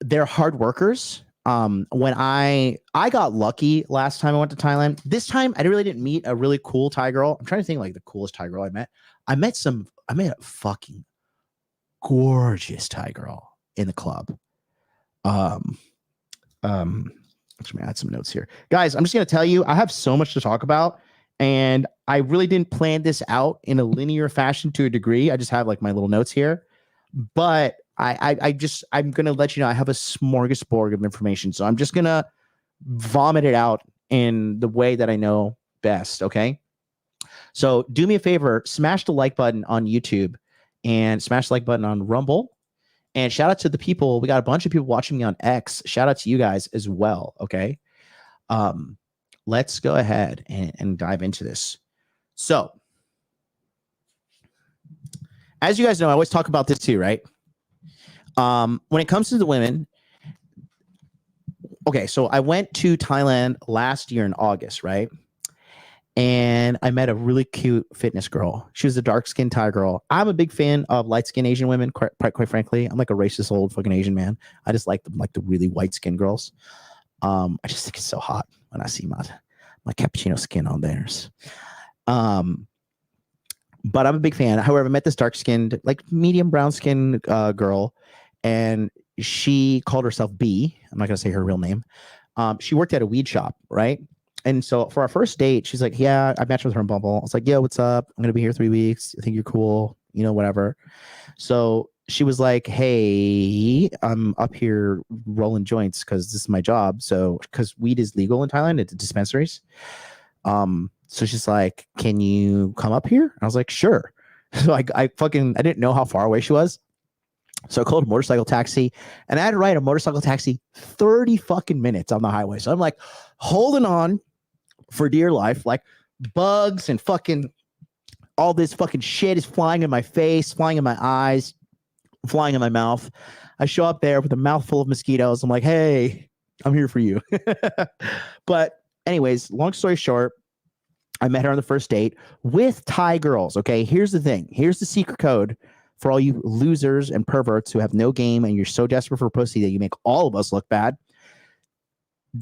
They're hard workers. When I got lucky last time I went to Thailand, this time I really didn't meet a really cool Thai girl. I'm trying to think like the coolest Thai girl I met. I met a fucking gorgeous Thai girl in the club. Let me add some notes here. Guys, I'm just going to tell you, I have so much to talk about and I really didn't plan this out in a linear fashion to a degree. I just have like my little notes here, but I'm going to let you know, I have a smorgasbord of information. So I'm just going to vomit it out in the way that I know best. Okay. So do me a favor, smash the like button on YouTube and smash the like button on Rumble. And shout out to the people. We got a bunch of people watching me on X. Shout out to you guys as well. Okay. Let's go ahead and dive into this. So as you guys know, I always talk about this too, right? When it comes to the women, okay, so I went to Thailand last year in August, right? And I met a really cute fitness girl. She was a dark-skinned Thai girl. I'm a big fan of light-skinned Asian women, quite frankly. I'm like a racist old fucking Asian man. I just like them, like the really white-skinned girls. I just think it's so hot when I see my cappuccino skin on theirs. But I'm a big fan. However, I met this dark-skinned, like medium brown-skinned girl, and she called herself B. I'm not going to say her real name. She worked at a weed shop, right? And so for our first date, she's like, yeah, I matched with her on Bumble. I was like, yo, what's up? I'm going to be here 3 weeks. I think you're cool, you know, whatever. So she was like, hey, I'm up here rolling joints because this is my job. So because weed is legal in Thailand at the dispensaries. So she's like, can you come up here? I was like, sure. So I didn't know how far away she was. So I called a motorcycle taxi and I had to ride a motorcycle taxi 30 fucking minutes on the highway. So I'm like holding on for dear life, like bugs and fucking all this fucking shit is flying in my face, flying in my eyes, flying in my mouth. I show up there with a mouthful of mosquitoes. I'm like, hey, I'm here for you. But anyways, long story short, I met her on the first date with Thai girls. Okay, here's the thing. Here's the secret code for all you losers and perverts who have no game and you're so desperate for pussy that you make all of us look bad.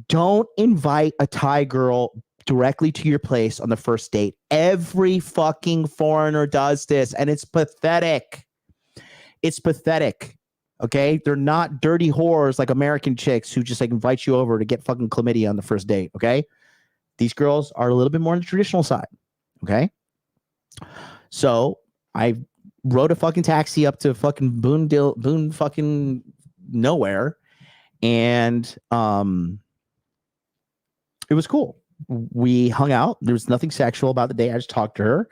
Don't invite a Thai girl directly to your place on the first date. Every fucking foreigner does this, and it's pathetic. It's pathetic. Okay? They're not dirty whores like American chicks who just like invite you over to get fucking chlamydia on the first date. Okay? These girls are a little bit more on the traditional side. Okay? So I rode a fucking taxi up to fucking Boone fucking nowhere. And it was cool. We hung out. There was nothing sexual about the day. I just talked to her.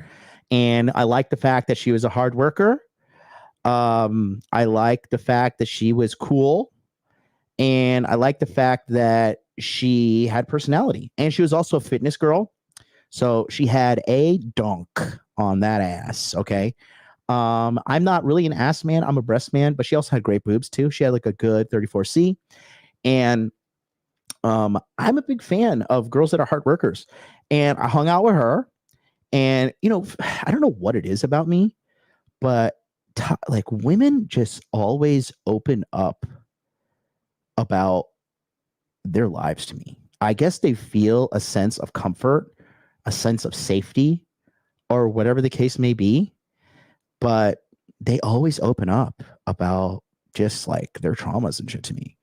And I liked the fact that she was a hard worker. I liked the fact that she was cool. And I liked the fact that she had personality. And she was also a fitness girl. So she had a dunk on that ass. Okay. I'm not really an ass man. I'm a breast man, but she also had great boobs too. She had like a good 34C. And I'm a big fan of girls that are hard workers. And I hung out with her. And, you know, I don't know what it is about me, but like women just always open up about their lives to me. I guess they feel a sense of comfort, a sense of safety, or whatever the case may be, but they always open up about just like their traumas and shit to me.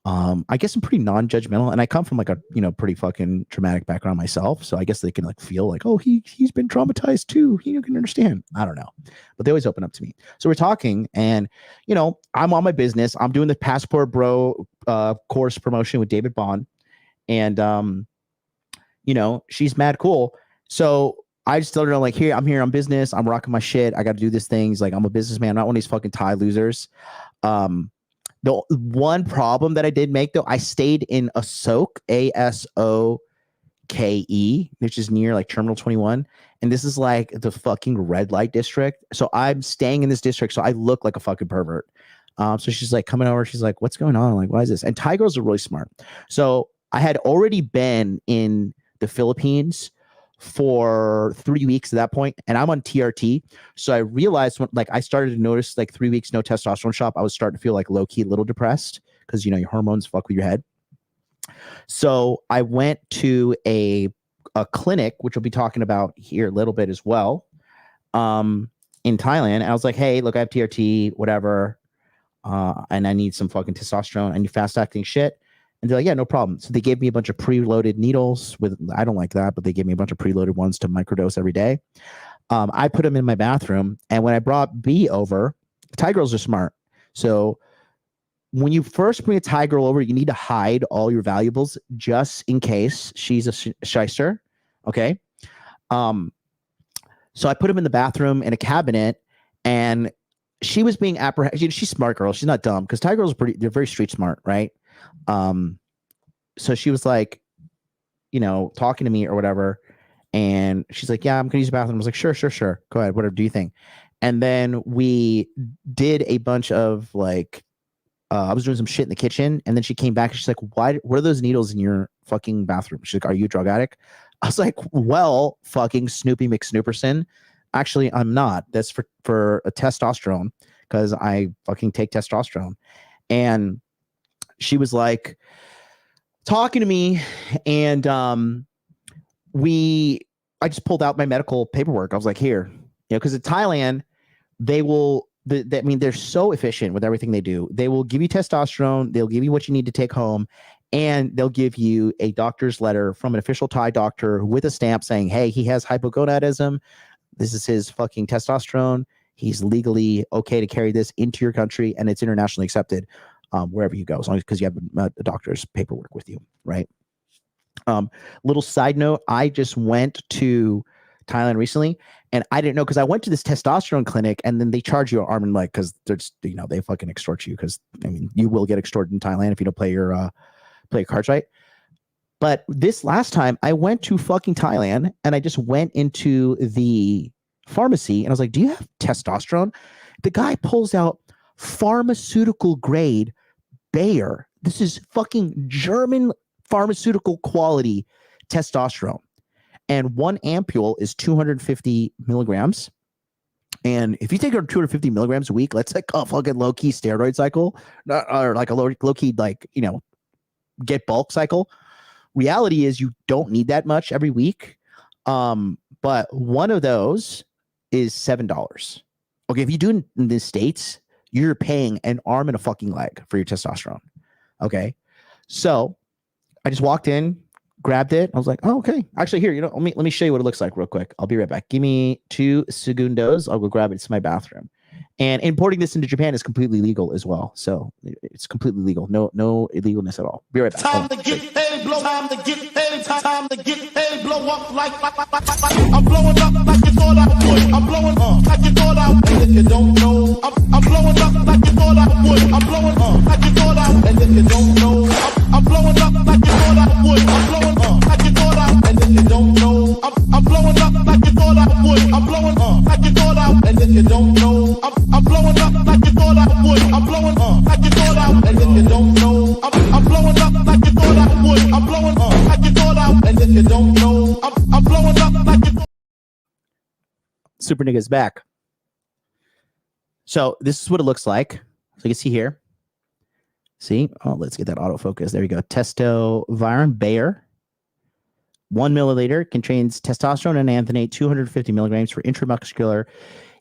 I guess I'm pretty non-judgmental, and I come from like a pretty fucking traumatic background myself, so I guess they can like feel like, oh, he's been traumatized too. He can understand. I don't know, but they always open up to me. So we're talking, and I'm on my business. I'm doing the Passport Bro course promotion with David Bond, and she's mad cool. So I just told her like, I'm here on business. I'm rocking my shit. I got to do this things. Like, I'm a businessman. I'm not one of these fucking Thai losers. The one problem that I did make, though, I stayed in Asoke, Asoke, which is near like Terminal 21. And this is like the fucking red light district. So I'm staying in this district. So I look like a fucking pervert. So she's like coming over. She's like, what's going on? I'm like, why is this? And Thai girls are really smart. So I had already been in the Philippines for 3 weeks at that point, and I'm on TRT. So I realized I started to notice like 3 weeks no testosterone shop, I was starting to feel like low-key a little depressed because your hormones fuck with your head. So I went to a clinic, which we'll be talking about here a little bit as well, in Thailand. And I was like, hey, look, I have TRT, whatever, and I need some fucking testosterone. I need fast-acting shit. And they're like, yeah, no problem. So they gave me a bunch of preloaded needles I don't like that, but they gave me a bunch of preloaded ones to microdose every day. I put them in my bathroom. And when I brought B over, the Thai girls are smart. So when you first bring a Thai girl over, you need to hide all your valuables just in case she's a shyster. Okay. So I put them in the bathroom in a cabinet, and she was being apprehended. She's a smart girl. She's not dumb, because Thai girls they're very street smart, right? So she was like, talking to me or whatever, and she's like, yeah, I'm gonna use the bathroom. I was like, sure, go ahead, whatever, do you think? And then we did a bunch of like, I was doing some shit in the kitchen, and then she came back and she's like, what are those needles in your fucking bathroom? She's like, are you a drug addict? I was like, well, fucking Snoopy McSnooperson, actually I'm not. That's for a testosterone, because I fucking take testosterone. And she was like talking to me, and I just pulled out my medical paperwork. I was like, here, because in Thailand, they're so efficient with everything they do. They will give you testosterone, they'll give you what you need to take home, and they'll give you a doctor's letter from an official Thai doctor with a stamp saying, hey, he has hypogonadism. This is his fucking testosterone. He's legally okay to carry this into your country, and it's internationally accepted. Wherever you go, as long as, because you have a doctor's paperwork with you, right? Little side note, I just went to Thailand recently, and I didn't know, because I went to this testosterone clinic, and then they charge you an arm and leg, because they're just, they fucking extort you, because you will get extorted in Thailand if you don't play your cards right. But this last time I went to fucking Thailand, and I just went into the pharmacy, and I was like, do you have testosterone? The guy pulls out pharmaceutical grade Bayer. This is fucking German pharmaceutical quality testosterone. And one ampule is 250 milligrams. And if you take 250 milligrams a week, that's like a fucking low-key steroid cycle, or like a low-key, like, get bulk cycle. Reality is you don't need that much every week. But one of those is $7. Okay, if you do it in the States, you're paying an arm and a fucking leg for your testosterone. Okay. So I just walked in, grabbed it. I was like, oh, okay. Actually, here, let me show you what it looks like real quick. I'll be right back. Give me 2 segundos. I'll go grab it. It's my bathroom. And importing this into Japan is completely legal as well. So it's completely legal. No illegalness at all. Be right back. Time to get paid, blow. Time to get paid. Time to get paid, blow up like I'm blowing up like you thought I would. I'm blowing up like you thought I would. And if you don't know, I'm blowing up like you thought I would. I'm blowing up like you thought I would. And if you don't know, I'm blowing up like you thought I would. I'm blowing up like you thought I would. And if you don't know, I'm blowing up like you thought I would. I'm blowing up like you thought I would. And if you don't know, I'm blowing up like you thought I would. I'm blowing up like you thought I would. And if you don't know, I'm blowing up like you thought I would. I'm blowing up like you thought I would. And if you don't know, I'm blowing up like you thought. Super Nigga's back. So this is what it looks like. So you can see here. See? Oh, let's get that autofocus. There you go. Testoviron Bayer. 1 milliliter contains testosterone and anthenate, 250 milligrams for intramuscular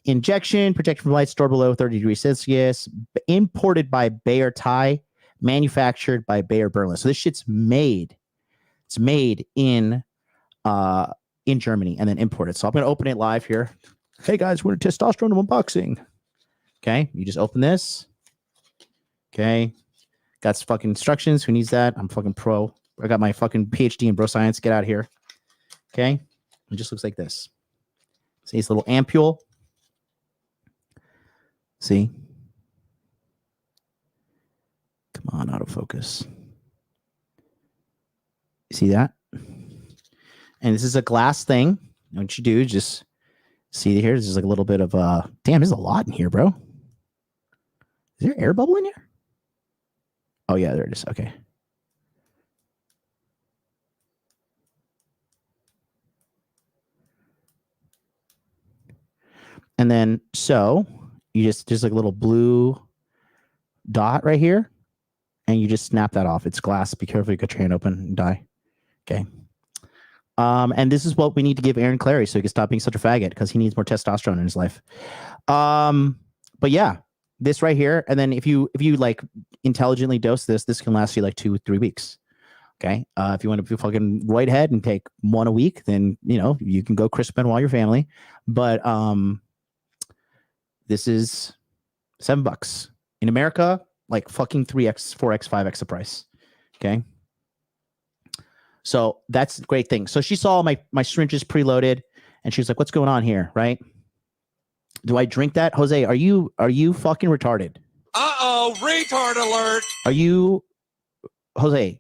injection, protection from light, stored below 30 degrees Celsius, imported by Bayer Thai, manufactured by Bayer Berlin. So this shit's made. It's made in Germany and then imported. So I'm going to open it live here. Hey guys, we're in testosterone unboxing. Okay, you just open this. Okay, got some fucking instructions. Who needs that? I'm fucking pro. I got my fucking PhD in bro science. Get out of here. Okay, it just looks like this. See this little ampule. See? Come on, autofocus. See that? And this is a glass thing. What you do, just see here. This is like a little bit of damn, there's a lot in here, bro. Is there air bubble in here? Oh yeah, there it is. Okay. And then so you just like a little blue dot right here, and you just snap that off. It's glass. Be careful, you cut your hand open and die. Okay. And this is what we need to give Aaron Clary so he can stop being such a faggot, because he needs more testosterone in his life. But yeah, this right here, and then if you like intelligently dose this can last you like 2-3 weeks. Okay. If you want to be fucking whitehead and take one a week, then you can go Chris Benoit your family. But this is $7 in America, like fucking 3x, 4x, 5x the price. Okay. So that's the great thing. So she saw my syringes preloaded, and she was like, "What's going on here?" Right? Do I drink that, Jose? Are you fucking retarded? Retard alert. Are you, Jose?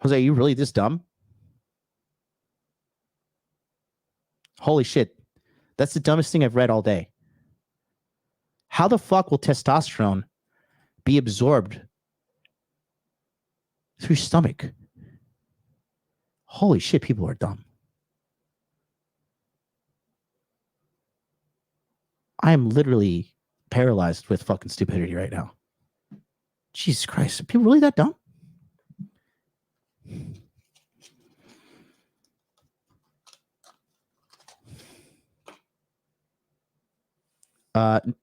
Jose, are you really this dumb? Holy shit, that's the dumbest thing I've read all day. How the fuck will testosterone be absorbed through your stomach? Holy shit, people are dumb. I am literally paralyzed with fucking stupidity right now. Jesus Christ, are people really that dumb?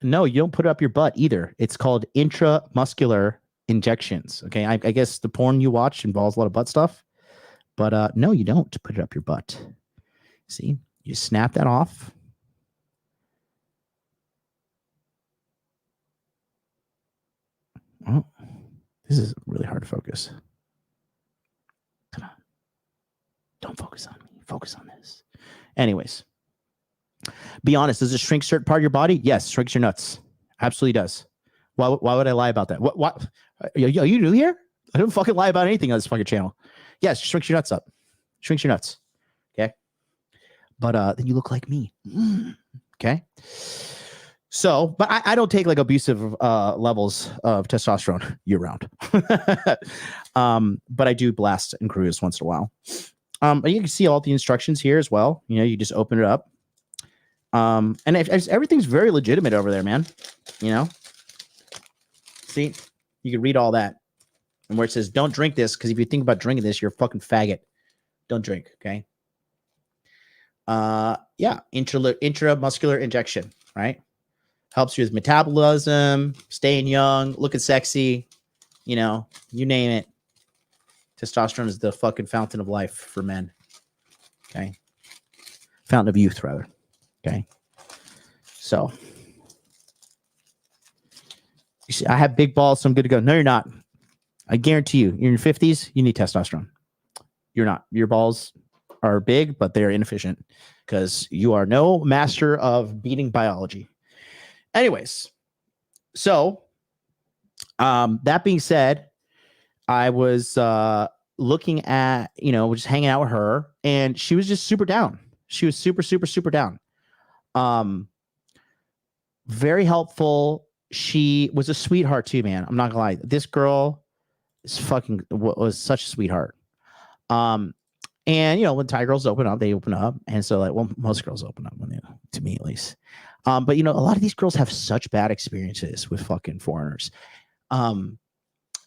No, you don't put it up your butt either. It's called intramuscular injections. Okay, I guess the porn you watch involves a lot of butt stuff. But no, you don't put it up your butt. See, you snap that off. Oh, this is really hard to focus. Come on. Don't focus on me. Focus on this. Anyways, be honest. Does it shrink certain part of your body? Yes, shrinks your nuts. Absolutely does. Why would I lie about that? What? Are you new here? I don't fucking lie about anything on this fucking channel. Yes, shrinks your nuts up. Shrinks your nuts. Okay. But then you look like me. Okay. So, but I don't take like abusive levels of testosterone year round. But I do blast and cruise once in a while. You can see all the instructions here as well. You just open it up. And everything's very legitimate over there, man. See, you can read all that. And where it says, don't drink this, because if you think about drinking this, you're a fucking faggot. Don't drink, okay? Yeah, intramuscular injection, right? Helps you with metabolism, staying young, looking sexy, you name it. Testosterone is the fucking fountain of life for men, okay? Fountain of youth, rather, okay? So, you see, I have big balls, so I'm good to go. No, you're not. I guarantee you're in your 50s, you need testosterone. You're not. Your balls are big, but they're inefficient because you are no master of beating biology. Anyways, so that being said, I was looking at, just hanging out with her, and she was just super down. She was super, super, super down. Very helpful. She was a sweetheart too, man. I'm not gonna lie. This girl was such a sweetheart. And when Thai girls open up, they open up, and so like, well, most girls open up when to me at least. But a lot of these girls have such bad experiences with fucking foreigners. And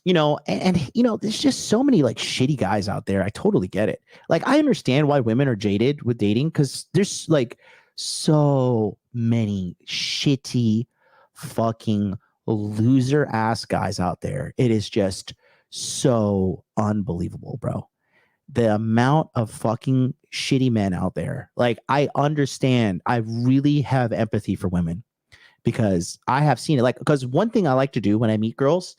there's just so many like shitty guys out there. I totally get it. Like, I understand why women are jaded with dating, because there's like so many shitty fucking loser ass guys out there. It is just so unbelievable, bro. The amount of fucking shitty men out there. Like, I understand. I really have empathy for women, because I have seen it. Like, because one thing I like to do when I meet girls,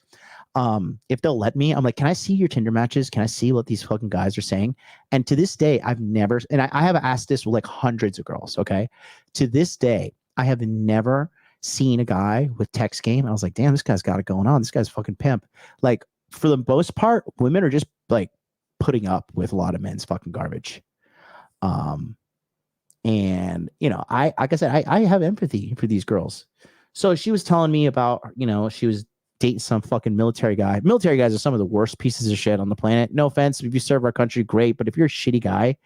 if they'll let me, I'm like, can I see your Tinder matches? Can I see what these fucking guys are saying? And to this day, I've never, and I have asked this with like hundreds of girls. Okay. To this day, I have never seen a guy with text game. I was like, damn, this guy's got it going on. This guy's fucking pimp. Like, for the most part, women are just like putting up with a lot of men's fucking garbage. And like I said, I have empathy for these girls. So she was telling me about, she was dating some fucking military guy. Military guys are some of the worst pieces of shit on the planet. No offense, if you serve our country, great. But if you're a shitty guy and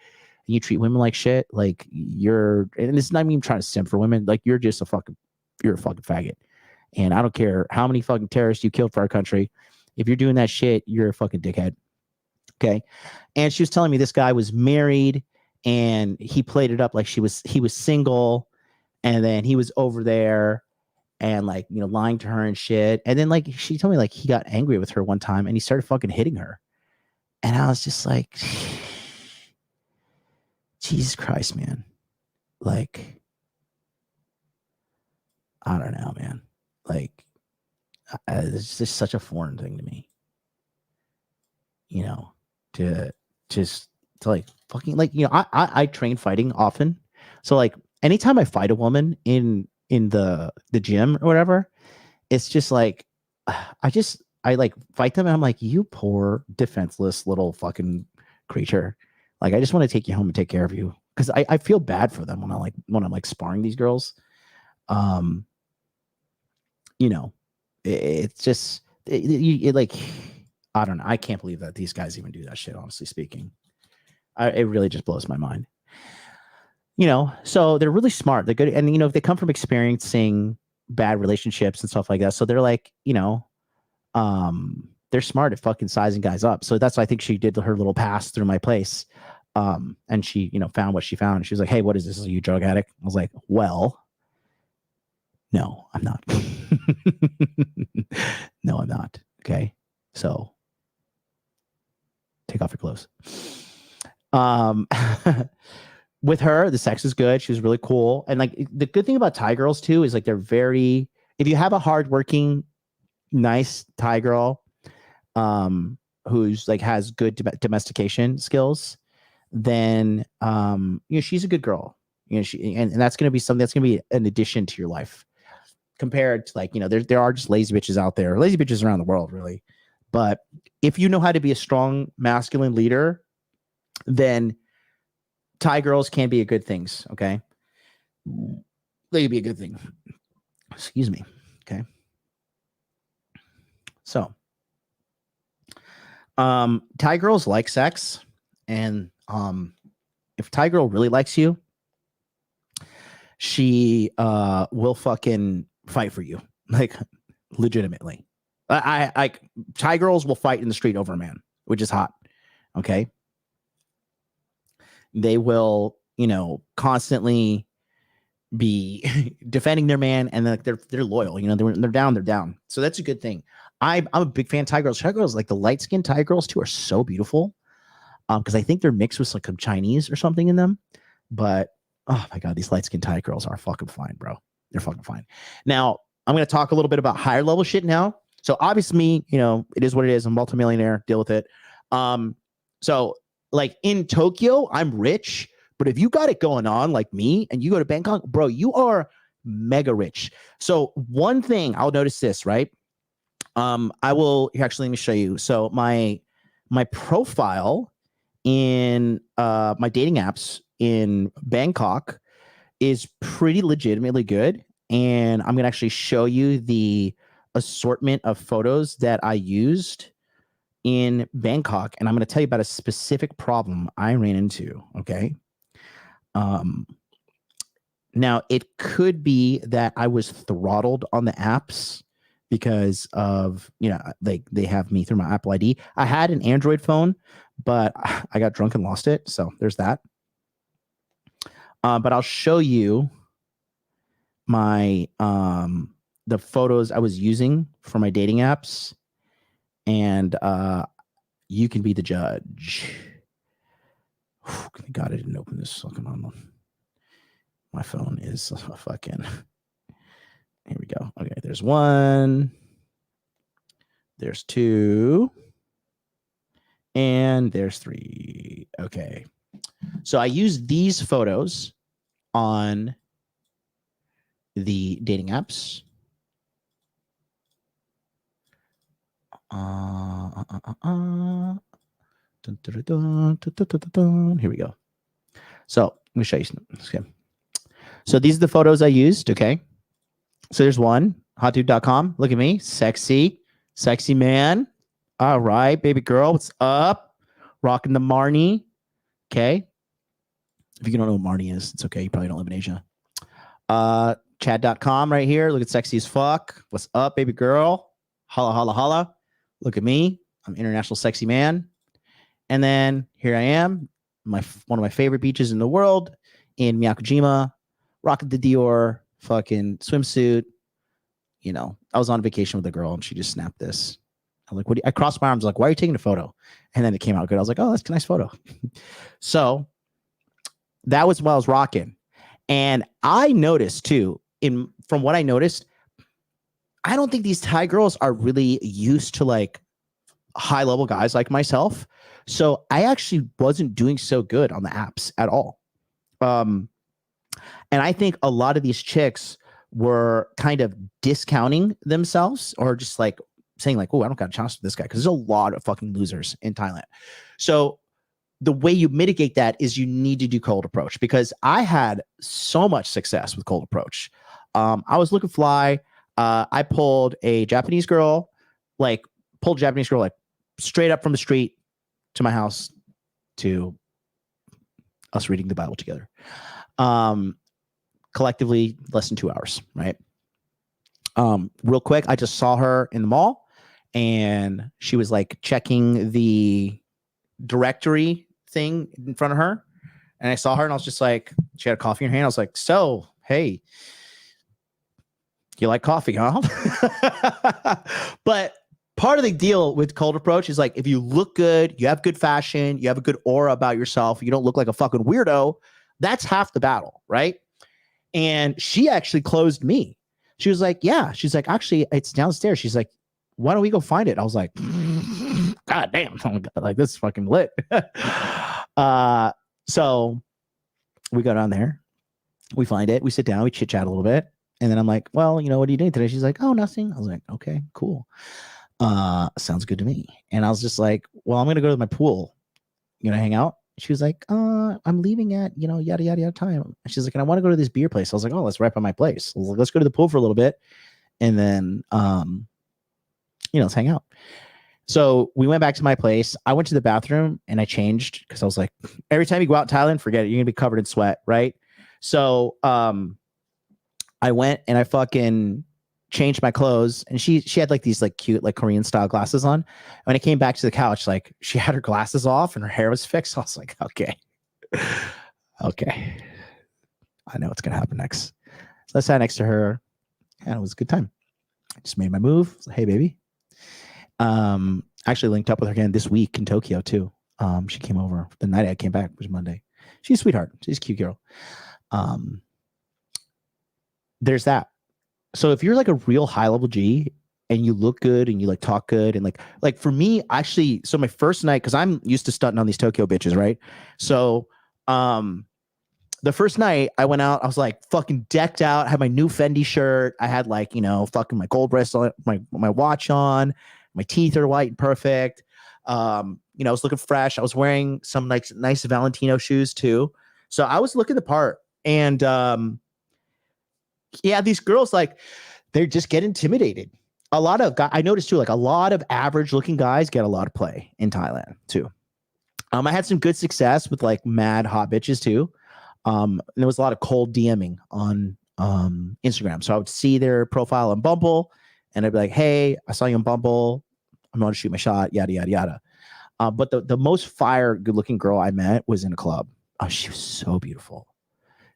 you treat women like shit, like and it's not even trying to simp for women, like you're a fucking faggot. And I don't care how many fucking terrorists you killed for our country. If you're doing that shit, you're a fucking dickhead. Okay. And she was telling me this guy was married, and he played it up like he was single, and then he was over there and like, lying to her and shit. And then like, she told me like he got angry with her one time and he started fucking hitting her. And I was just like, Jesus Christ, man. Like, I don't know, man. Like, it's just such a foreign thing to me, to like fucking like, I train fighting often. So like, anytime I fight a woman in the gym or whatever, it's just like, I like fight them and I'm like, you poor defenseless little fucking creature. Like, I just want to take you home and take care of you. Cause I feel bad for them when I'm like sparring these girls. It's just, it like, I don't know. I can't believe that these guys even do that shit, honestly speaking. It really just blows my mind. So they're really smart. They're good. And, if they come from experiencing bad relationships and stuff like that. So they're like, they're smart at fucking sizing guys up. So that's why I think she did her little pass through my place. And she, found what she found. She was like, hey, what is this? Are you a drug addict? I was like, well, no, I'm not. No, I'm not. Okay. So take off your clothes. With her, the sex is good. She was really cool. And like, the good thing about Thai girls too is like, they're very, if you have a hardworking, nice Thai girl, who's like has good domestication skills, then she's a good girl. And that's going to be something that's going to be an addition to your life, compared to like, there are just lazy bitches out there, lazy bitches around the world, really. But if you know how to be a strong masculine leader, then Thai girls can be a good things. Okay. They can be a good thing. Excuse me. Okay. So, Thai girls like sex, and if Thai girl really likes you, she will fucking fight for you, like legitimately. I like Thai girls will fight in the street over a man, which is hot. Okay. They will, constantly be defending their man, and like they're loyal. They're down, they're down. So that's a good thing. I'm a big fan of Thai girls. Thai girls, like the light skinned Thai girls too, are so beautiful. Because I think they're mixed with like some Chinese or something in them. But oh my god, these light skinned Thai girls are fucking fine, bro. They're fucking fine. Now I'm gonna talk a little bit about higher level shit now. So obviously, it is what it is. I'm a multimillionaire. Deal with it. So like in Tokyo, I'm rich, but if you got it going on like me and you go to Bangkok, bro, you are mega rich. So one thing I'll notice this, right? I will actually, let me show you. So my profile in my dating apps in Bangkok is pretty legitimately good. And I'm going to actually show you the assortment of photos that I used in Bangkok, and I'm going to tell you about a specific problem I ran into. Okay. Now it could be that I was throttled on the apps because of, they have me through my Apple ID. I had an Android phone, but I got drunk and lost it. So there's that. But I'll show you my, the photos I was using for my dating apps, and you can be the judge. Thank God I didn't open this fucking on. My phone is fucking. Here we go. Okay, there's one. There's two. And there's three. Okay. So I use these photos on the dating apps. Here we go. So let me show you some. Okay. So these are the photos I used. Okay. So there's one, hotdude.com. Look at me. Sexy man. All right, baby girl. What's up? Rocking the Marnie. Okay. If you don't know what Marnie is, it's okay. You probably don't live in Asia. Chad.com right here. Look at sexy as fuck. What's up, baby girl? Holla, holla, holla. Look at me. I'm international sexy man. And then here I am, one of my favorite beaches in the world in Miyakojima, rocking the Dior fucking swimsuit. I was on vacation with a girl and she just snapped this. I'm like, I crossed my arms, like, why are you taking a photo? And then it came out good. I was like, oh, that's a nice photo. So that was what I was rocking. And I noticed too, from what I noticed, I don't think these Thai girls are really used to like high level guys like myself. So I actually wasn't doing so good on the apps at all. And I think a lot of these chicks were kind of discounting themselves or just like saying like, oh, I don't got a chance with this guy. Cause there's a lot of fucking losers in Thailand. So the way you mitigate that is you need to do cold approach, because I had so much success with cold approach. I was looking fly. I pulled a Japanese girl, like straight up from the street to my house to us reading the Bible together. Collectively less than 2 hours, right? Real quick, I just saw her in the mall and she was like checking the directory thing in front of her. And I saw her and I was just like, she had a coffee in her hand. I was like, so, hey, you like coffee, huh? But part of the deal with cold approach is like, if you look good, you have good fashion, you have a good aura about yourself, you don't look like a fucking weirdo, that's half the battle, right? And she actually closed me. She was like, yeah. She's like, actually, it's downstairs. She's like, why don't we go find it? I was like, God damn. Oh my God, like, this is fucking lit. So we go down there. We find it. We sit down. We chit chat a little bit. And then I'm like, well, what are you doing today? She's like, oh, nothing. I was like, okay, cool. Sounds good to me. And I was just like, well, I'm going to go to my pool. Hang out? She was like, I'm leaving at, yada, yada, yada time. And she's like, and I want to go to this beer place. I was like, oh, that's right by my place. I was like, let's go to the pool for a little bit. And then, let's hang out. So we went back to my place. I went to the bathroom and I changed because I was like, every time you go out in Thailand, forget it. You're going to be covered in sweat. Right. So, I went and I fucking changed my clothes, and she had like these like cute like Korean style glasses on. When I came back to the couch, like she had her glasses off and her hair was fixed. I was like, okay, I know what's gonna happen next. So I sat next to her and it was a good time. I just made my move. I was like, hey baby. Actually linked up with her again this week in Tokyo too. She came over the night I came back, which was Monday. She's a sweetheart. She's a cute girl. There's that. So if you're like a real high level G and you look good and you like talk good and like for me, actually, so my first night, cause I'm used to stunting on these Tokyo bitches, right? So, the first night I went out, I was like fucking decked out. I had my new Fendi shirt. I had like, fucking my gold bracelet, my watch on, my teeth are white and perfect. I was looking fresh. I was wearing some nice Valentino shoes too. So I was looking the part, and, yeah, these girls, like, they just get intimidated. a lot of guys, I noticed too, like a lot of average looking guys get a lot of play in Thailand too. I had some good success with like mad hot bitches too. There was a lot of cold DMing on Instagram. So I would see their profile on Bumble and I'd be like, hey, I saw you on Bumble. I'm going to shoot my shot, yada, yada, yada. But the most fire good looking girl I met was in a club. Oh, she was so beautiful.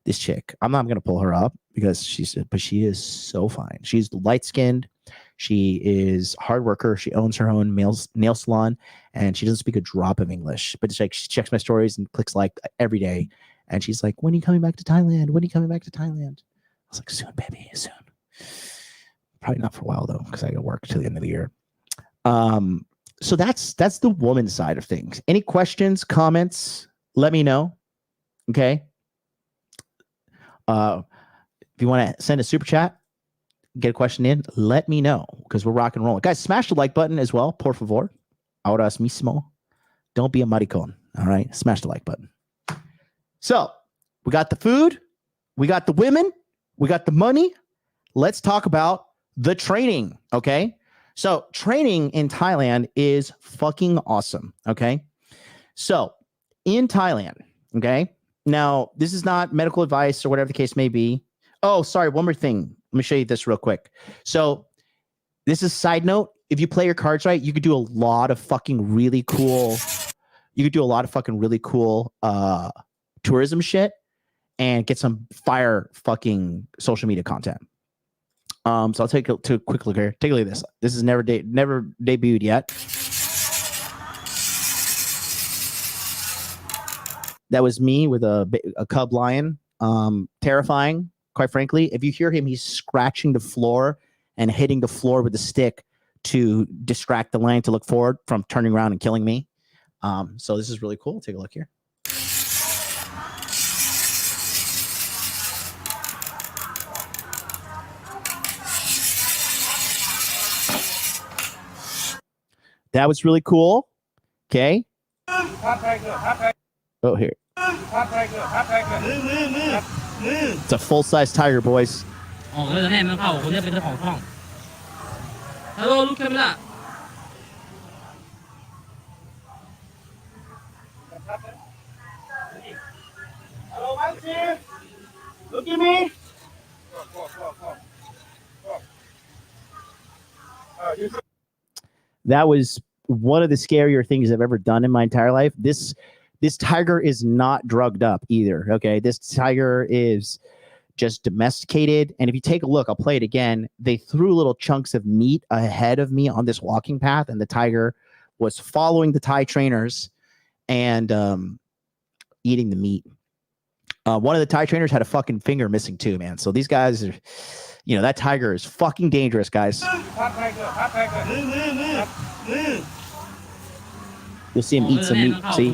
This chick, I'm not going to pull her up because she is so fine. She's light skinned. She is a hard worker. She owns her own nail salon and she doesn't speak a drop of English, but it's like she checks my stories and clicks like every day. And she's like, when are you coming back to Thailand? When are you coming back to Thailand? I was like, soon, baby, soon. Probably not for a while though, because I got to work till the end of the year. So that's the woman side of things. Any questions, comments? Let me know. Okay. If you want to send a super chat, get a question in, let me know because we're rock and rolling. Guys, smash the like button as well, por favor. Ahora mismo. Don't be a maricon. All right. Smash the like button. So we got the food, we got the women, we got the money. Let's talk about the training. Okay. So training in Thailand is fucking awesome. Okay. So in Thailand, okay. Now, this is not medical advice or whatever the case may be. Oh, sorry. One more thing. Let me show you this real quick. So this is a side note. If you play your cards right, you could do a lot of fucking really cool. You could do a lot of fucking really cool tourism shit and get some fire fucking social media content. So I'll take a quick look here. Take a look at this. This is never debuted yet. That was me with a cub lion. Terrifying, quite frankly. If you hear him, he's scratching the floor and hitting the floor with a stick to distract the lion to look forward from turning around and killing me. So this is really cool. Take a look here. That was really cool. Okay. Oh, here. It's a full-size tiger, boys. Hello, look at that. Hello, Maxie. Look at me. That was one of the scarier things I've ever done in my entire life. This tiger is not drugged up either. Okay. This tiger is just domesticated. And if you take a look, I'll play it again. They threw little chunks of meat ahead of me on this walking path, and the tiger was following the Thai trainers and eating the meat. One of the Thai trainers had a fucking finger missing too, man. So these guys are, that tiger is fucking dangerous, guys. You'll see him eat some meat. See?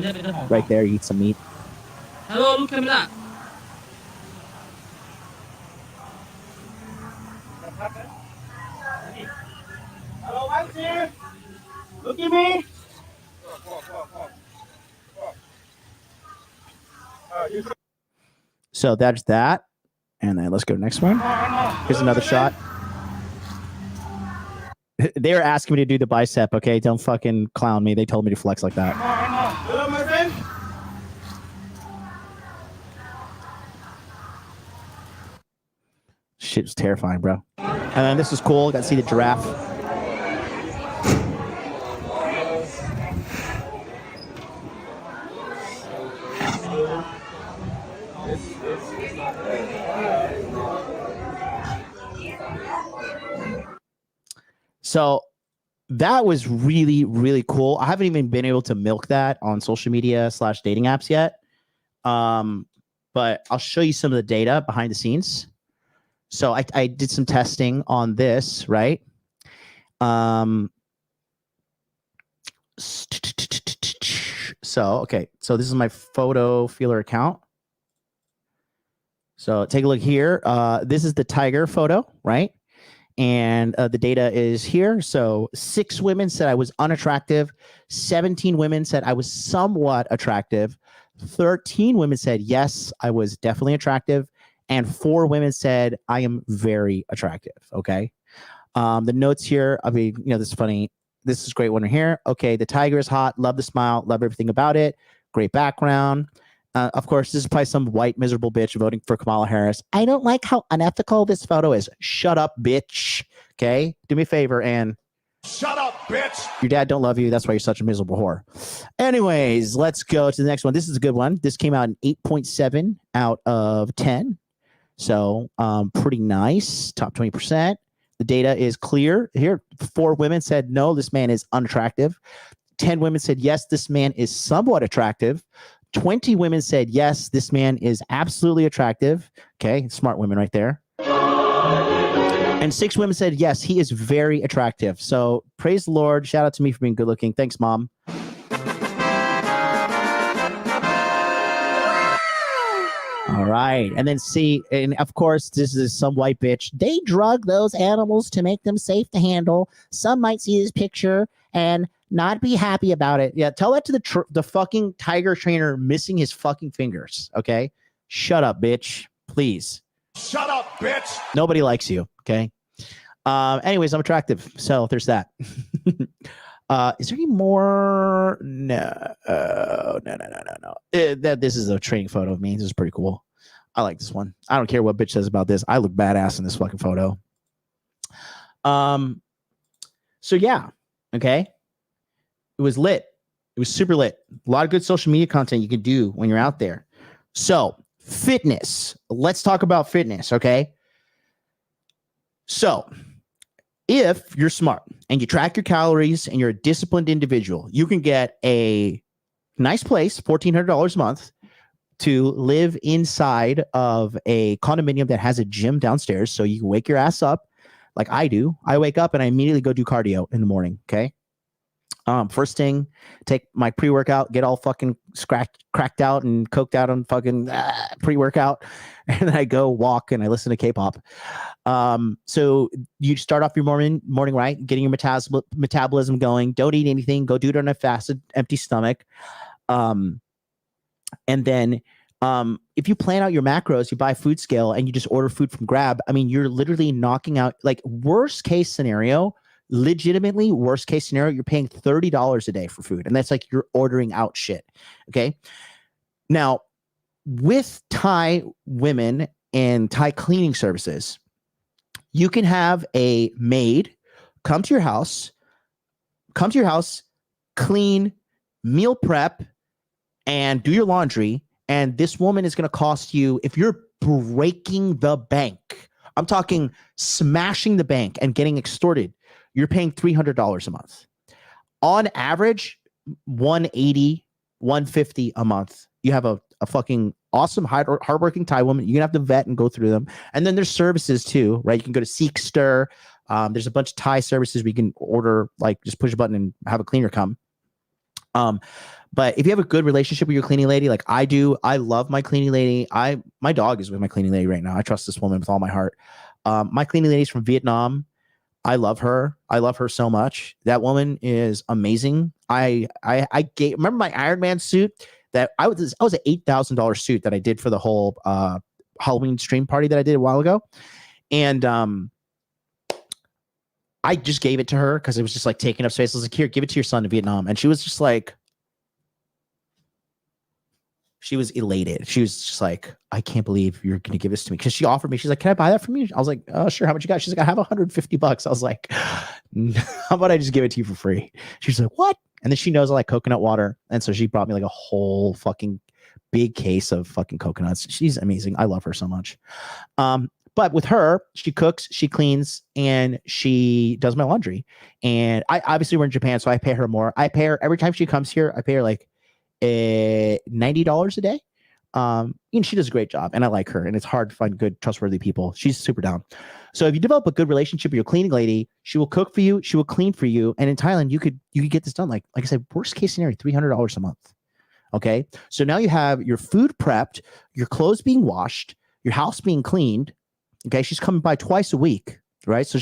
Right there, he eats some meat. Hello, look at that. Hello, Maxie. Look at me. So that's that. And then let's go to the next one. Here's another shot. They were asking me to do the bicep, okay? Don't fucking clown me. They told me to flex like that. Hello, my friend. Shit was terrifying, bro. And then this was cool. Got to see the giraffe. So that was really, really cool. I haven't even been able to milk that on social media / dating apps yet. But I'll show you some of the data behind the scenes. So I did some testing on this, right? So this is my photo feeler account. So take a look here. This is the tiger photo, right? And the data is here. So 6 women said I was unattractive. 17 women said I was somewhat attractive. 13 women said, yes, I was definitely attractive. And 4 women said, I am very attractive. Okay. The notes here, I mean, this is funny. This is a great one here. Okay, the tiger is hot. Love the smile. Love everything about it. Great background. Of course, this is probably some white miserable bitch voting for Kamala Harris. I don't like how unethical this photo is. Shut up, bitch. Okay, do me a favor and shut up, bitch. Your dad don't love you. That's why you're such a miserable whore. Anyways, let's go to the next one. This is a good one. This came out in 8.7 out of 10. So pretty nice. Top 20%. The data is clear. Here, 4 women said, no, this man is unattractive. 10 women said, yes, this man is somewhat attractive. 20 women said, yes, this man is absolutely attractive. Okay, smart women right there. And 6 women said, yes, he is very attractive. So praise the Lord. Shout out to me for being good looking. Thanks, Mom. All right. And then C, and of course, this is some white bitch. They drug those animals to make them safe to handle. Some might see this picture and not be happy about it. Yeah, tell that to the fucking tiger trainer missing his fucking fingers. Okay? Shut up, bitch. Please. Shut up, bitch. Nobody likes you. Okay? Anyways, I'm attractive. So there's that. Is there any more? No. This is a training photo of me. This is pretty cool. I like this one. I don't care what bitch says about this. I look badass in this fucking photo. So yeah. Okay. It was lit. It was super lit. A lot of good social media content you can do when you're out there. So fitness. Let's talk about fitness. Okay. So if you're smart and you track your calories and you're a disciplined individual, you can get a nice place, $1,400 a month, to live inside of a condominium that has a gym downstairs. So you can wake your ass up like I do. I wake up and I immediately go do cardio in the morning. Okay. First thing, take my pre-workout, get all fucking cracked out and coked out on fucking pre-workout. And then I go walk and I listen to K-pop. So you start off your morning right, getting your metabolism going. Don't eat anything. Go do it on a fasted, empty stomach. And then if you plan out your macros, you buy food scale and you just order food from Grab. I mean, you're literally knocking out, like, worst case scenario, legitimately worst case scenario, you're paying $30 a day for food. And that's like you're ordering out shit. Okay. Now, with Thai women and Thai cleaning services, you can have a maid come to your house, clean, meal prep, and do your laundry. And this woman is going to cost you, if you're breaking the bank, I'm talking smashing the bank and getting extorted, you're paying $300 a month. On average, $180, $150 a month. You have a fucking awesome, hardworking Thai woman. You're going to have to vet and go through them. And then there's services too, right? You can go to Seekster. There's a bunch of Thai services where you can order, like, just push a button and have a cleaner come. But if you have a good relationship with your cleaning lady, like I do, I love my cleaning lady. My dog is with my cleaning lady right now. I trust this woman with all my heart. My cleaning lady is from Vietnam. I love her. I love her so much. That woman is amazing. Remember my Iron Man suit that I was an $8,000 suit that I did for the whole Halloween stream party that I did a while ago. And I just gave it to her because it was just like taking up space. I was like, here, give it to your son in Vietnam. And she was just like, she was elated. She was just like, I can't believe you're going to give this to me. Because she offered me, she's like, can I buy that from you? I was like, oh, sure. How much you got? She's like, I have $150. I was like, how about I just give it to you for free? She's like, what? And then she knows I like coconut water. And so she brought me like a whole fucking big case of fucking coconuts. She's amazing. I love her so much. But with her, she cooks, she cleans, and she does my laundry. And I obviously we're in Japan, so I pay her more. I pay her every time she comes here. I pay her like $90 a day. She does a great job, and I like her. And it's hard to find good, trustworthy people. She's super down. So if you develop a good relationship with your cleaning lady, she will cook for you, she will clean for you. And in Thailand, you could get this done. Like I said, worst case scenario, $300 a month. Okay, so now you have your food prepped, your clothes being washed, your house being cleaned. Okay, she's coming by twice a week, right? So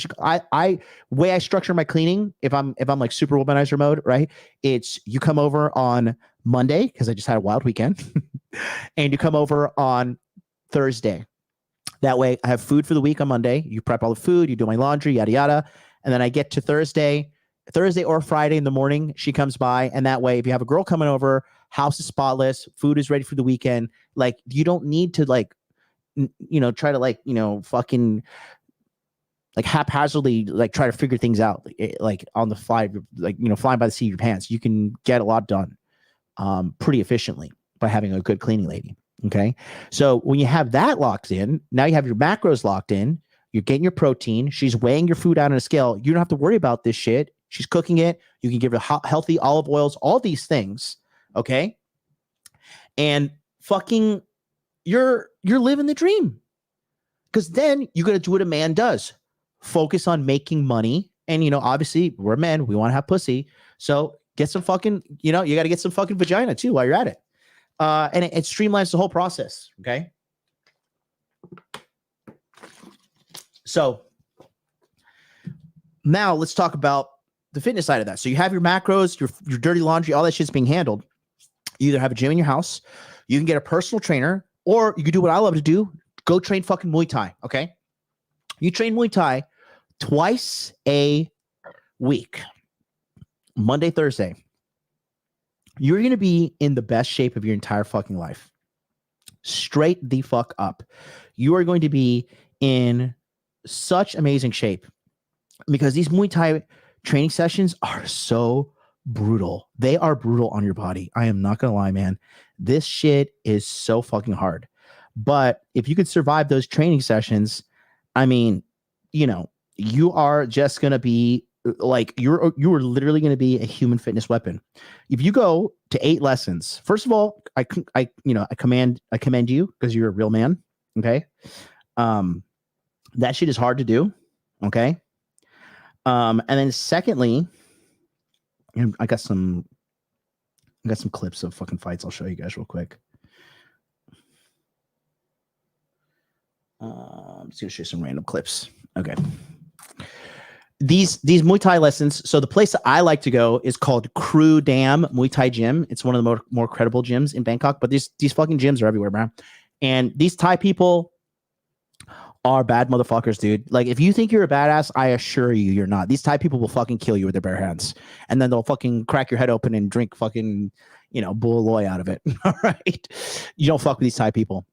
way I structure my cleaning, if I'm like super womanizer mode, right? It's you come over on Monday because I just had a wild weekend, and you come over on Thursday, That way I have food for the week on Monday. You prep all the food, you do my laundry, yada, yada. And then I get to Thursday or Friday in the morning, she comes by. And that way, if you have a girl coming over, house is spotless, food is ready for the weekend. Like, you don't need to like, try to fucking like haphazardly, like try to figure things out like on the fly, like, flying by the seat of your pants. You can get a lot done pretty efficiently by having a good cleaning lady. Okay. So when you have that locked in, now you have your macros locked in, you're getting your protein. She's weighing your food out on a scale. You don't have to worry about this shit. She's cooking it. You can give her healthy olive oils, all these things. Okay. And fucking you're living the dream. Because then you're going to do what a man does. Focus on making money. And, obviously we're men. We want to have pussy. So get some fucking, you got to get some fucking vagina too while you're at it. And it streamlines the whole process. Okay. So now let's talk about the fitness side of that. So you have your macros, your dirty laundry, all that shit's being handled. You either have a gym in your house, you can get a personal trainer, or you can do what I love to do. Go train fucking Muay Thai. Okay. You train Muay Thai twice a week, Monday, Thursday. You're going to be in the best shape of your entire fucking life. Straight the fuck up. You are going to be in such amazing shape because these Muay Thai training sessions are so brutal. They are brutal on your body. I am not going to lie, man. This shit is so fucking hard. But if you could survive those training sessions, I mean, you are just going to be like, you are literally going to be a human fitness weapon. If you go to 8 lessons, first of all, I commend you because you're a real man. Okay. That shit is hard to do. Okay. And then secondly, I got some clips of fucking fights. I'll show you guys real quick. I'm just gonna show you some random clips. Okay. These Muay Thai lessons. So the place that I like to go is called Crew Dam Muay Thai Gym. It's one of the more credible gyms in Bangkok, but these fucking gyms are everywhere, man. And these Thai people are bad motherfuckers, dude. Like, if you think you're a badass, I assure you, you're not. These Thai people will fucking kill you with their bare hands, and then they'll fucking crack your head open and drink fucking, bull loy out of it. All right. You don't fuck with these Thai people.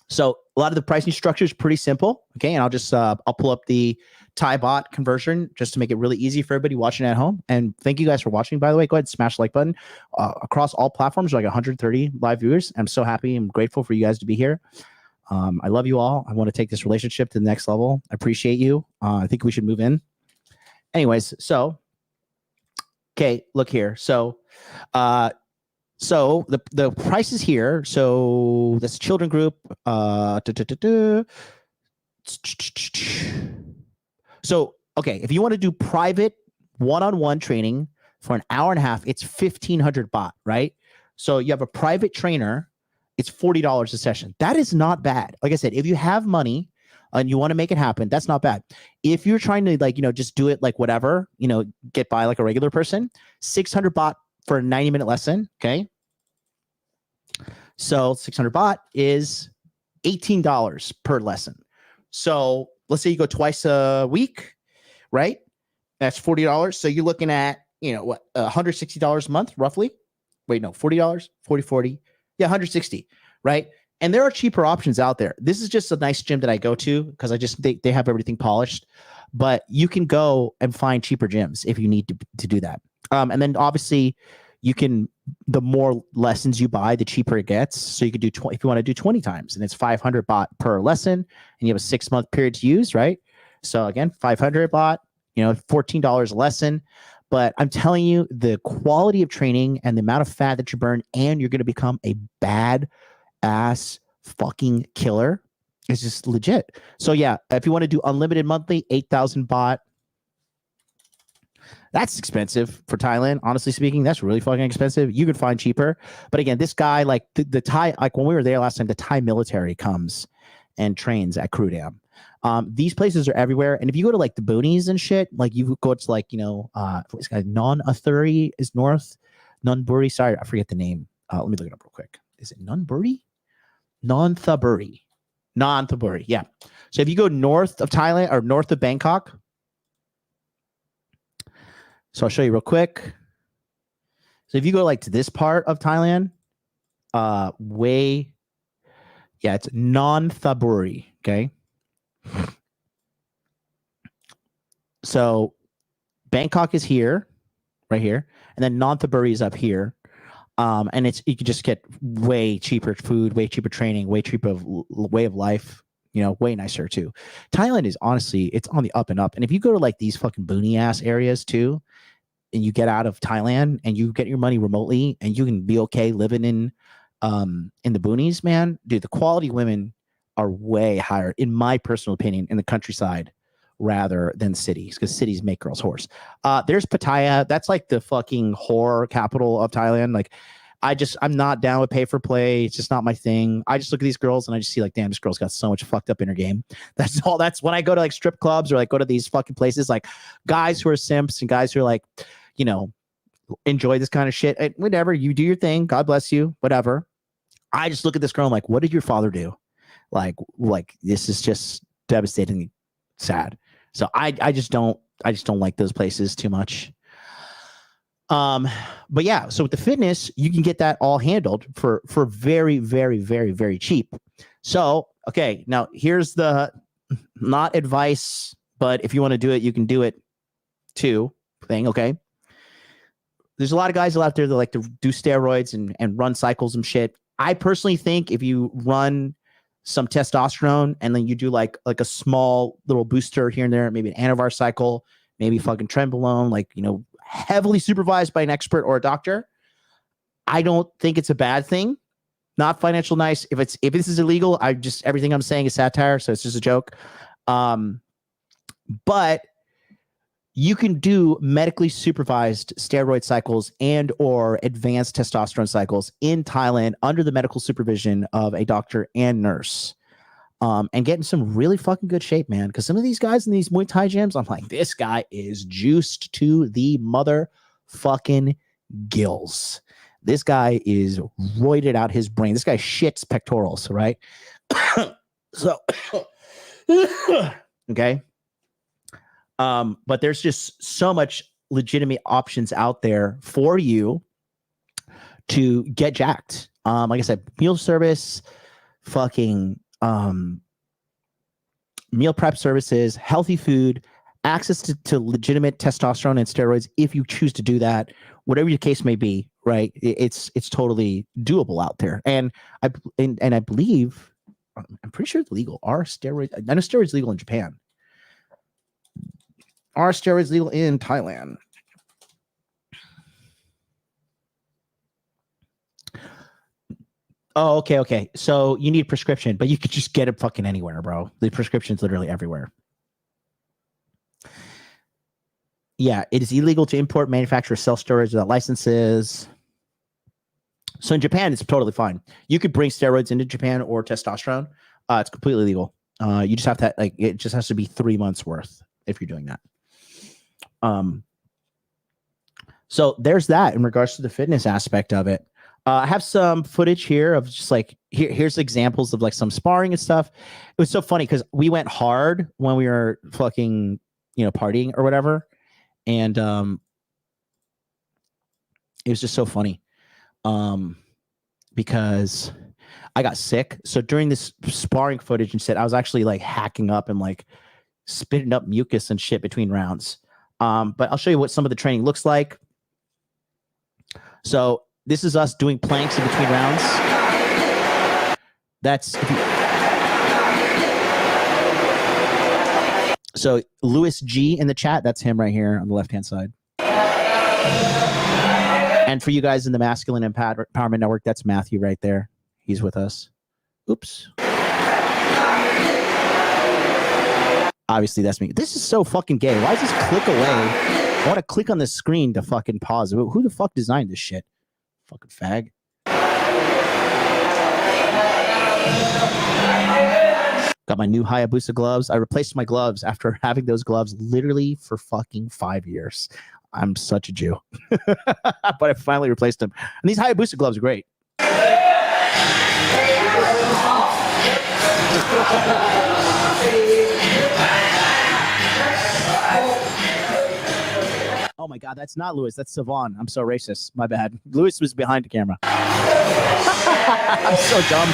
So a lot of the pricing structure is pretty simple. Okay. And I'll just, I'll pull up the Thai bot conversion just to make it really easy for everybody watching at home. And thank you guys for watching, by the way. Go ahead and smash the like button. Across all platforms, like 130 live viewers. I'm so happy and grateful for you guys to be here. I love you all. I want to take this relationship to the next level. I appreciate you. I think we should move in. Anyways, so, okay, look here. So the prices here. So that's a children group. So, okay, if you want to do private one-on-one training for an hour and a half, it's 1,500 baht, right? So you have a private trainer, it's $40 a session. That is not bad. Like I said, if you have money and you want to make it happen, that's not bad. If you're trying to just do it like whatever, get by like a regular person, 600 baht for a 90-minute lesson. Okay. So 600 baht is $18 per lesson. So let's say you go twice a week, right? That's $40. So you're looking at, $160 a month, roughly. Wait, no, $40, 40. Yeah, 160, right? And there are cheaper options out there. This is just a nice gym that I go to because they have everything polished. But you can go and find cheaper gyms if you need to do that. And then obviously the more lessons you buy, the cheaper it gets. So you could do if you want to do 20 times, and it's 500 baht per lesson, and you have a 6-month period to use, right? So again, 500 baht, $14 a lesson. But I'm telling you, the quality of training and the amount of fat that you burn, and you're going to become a bad ass fucking killer, is just legit. So yeah, if you want to do unlimited monthly, 8,000 baht. That's expensive for Thailand. Honestly speaking, that's really fucking expensive. You could find cheaper. But again, this guy, like the Thai, like when we were there last time, the Thai military comes and trains at Crew Dam. These places are everywhere. And if you go to like the boonies and shit, like you go to like, this guy, Non-Athuri is north. Nunburi, sorry, I forget the name. Let me look it up real quick. Is it Nunburi? Non-Thaburi. Nonthaburi, yeah. So if you go north of Thailand or north of Bangkok, so I'll show you real quick. So if you go like to this part of Thailand, it's Nonthaburi, okay? So Bangkok is here, right here, and then Nonthaburi is up here. And you can just get way cheaper food, way cheaper training, way cheaper way of life, way nicer too. Thailand is honestly, it's on the up and up. And if you go to like these fucking boony ass areas too, and you get out of Thailand and you get your money remotely and you can be okay living in the boonies, man, dude, the quality women are way higher, in my personal opinion, in the countryside rather than cities, because cities make girls hoarse. There's Pattaya. That's like the fucking whore capital of Thailand. Like, I'm not down with pay for play. It's just not my thing. I just look at these girls and I just see like, damn, this girl's got so much fucked up in her game. That's all. That's when I go to like strip clubs or like go to these fucking places, like guys who are simps and guys who are like, enjoy this kind of shit. And whatever, you do your thing. God bless you. Whatever. I just look at this girl. I'm like, what did your father do? Like this is just devastatingly sad. So I just don't like those places too much. But yeah, so with the fitness, you can get that all handled for very, very, very, very cheap. So, okay, now here's the not advice, but if you want to do it, you can do it too thing. Okay. There's a lot of guys out there that like to do steroids and run cycles and shit. I personally think if you run some testosterone and then you do like a small little booster here and there, maybe an antivirus cycle, maybe fucking trenbolone, like, heavily supervised by an expert or a doctor, I don't think it's a bad thing. Not financial nice. If this is illegal, everything I'm saying is satire, so it's just a joke. But you can do medically supervised steroid cycles and or advanced testosterone cycles in Thailand under the medical supervision of a doctor and nurse. And get in some really fucking good shape, man. Because some of these guys in these Muay Thai gyms, I'm like, this guy is juiced to the motherfucking gills. This guy is roided out his brain. This guy shits pectorals, right? So, okay. But there's just so much legitimate options out there for you to get jacked. Like I said, meal service, fucking meal prep services, healthy food, access to legitimate testosterone and steroids if you choose to do that, whatever your case may be, right? It's totally doable out there. And I believe, I'm pretty sure it's legal. I know steroids legal in Japan. Are steroids legal in Thailand? Oh, okay. So you need a prescription, but you could just get it fucking anywhere, bro. The prescription's literally everywhere. Yeah, it is illegal to import, manufacture, sell steroids without licenses. So in Japan, it's totally fine. You could bring steroids into Japan or testosterone. It's completely legal. You just have to, it just has to be 3 months worth if you're doing that. So there's that in regards to the fitness aspect of it. I have some footage here of just like, here's examples of like some sparring and stuff. It was so funny because we went hard when we were fucking, partying or whatever. And it was just so funny because I got sick. So during this sparring footage and shit, I was actually like hacking up and like spitting up mucus and shit between rounds. But I'll show you what some of the training looks like. So this is us doing planks in between rounds. So Louis G in the chat, that's him right here on the left-hand side. And for you guys in the Masculine Empowerment Network, that's Matthew right there. He's with us. Oops. Obviously, that's me. This is so fucking gay. Why does this click away? I want to click on the screen to fucking pause. Who the fuck designed this shit? Fucking fag. Got my new Hayabusa gloves. I replaced my gloves after having those gloves literally for fucking 5 years. I'm such a Jew. But I finally replaced them. And these Hayabusa gloves are great. my God, that's not Lewis. That's Savon. I'm so racist. My bad. Lewis was behind the camera. I'm so dumb.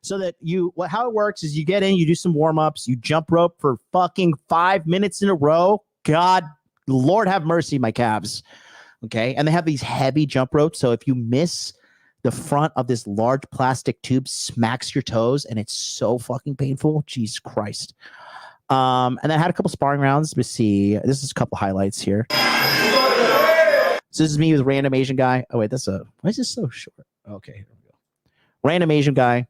So that how it works is you get in, you do some warm-ups, you jump rope for fucking 5 minutes in a row. God, Lord have mercy, my calves. Okay. And they have these heavy jump ropes. So if you miss the front of this large plastic tube, smacks your toes, and it's so fucking painful. Jesus Christ. And then I had a couple sparring rounds. Let me see. This is a couple highlights here. So this is me with random Asian guy. Oh wait, why is this so short? Okay, here we go. Random Asian guy.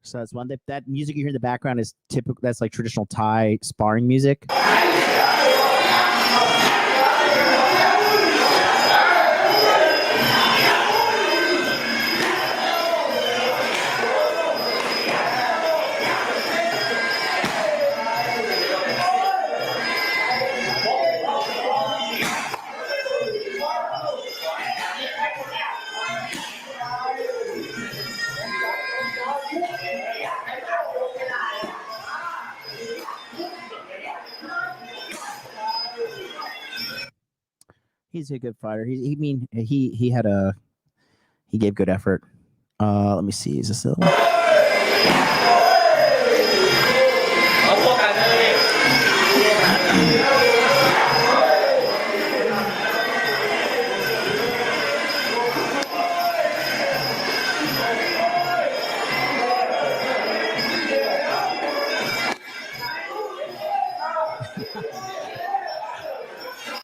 So that's one. That music you hear in the background is typical. That's like traditional Thai sparring music. He's a good fighter. He gave good effort. Let me see. Is this the one?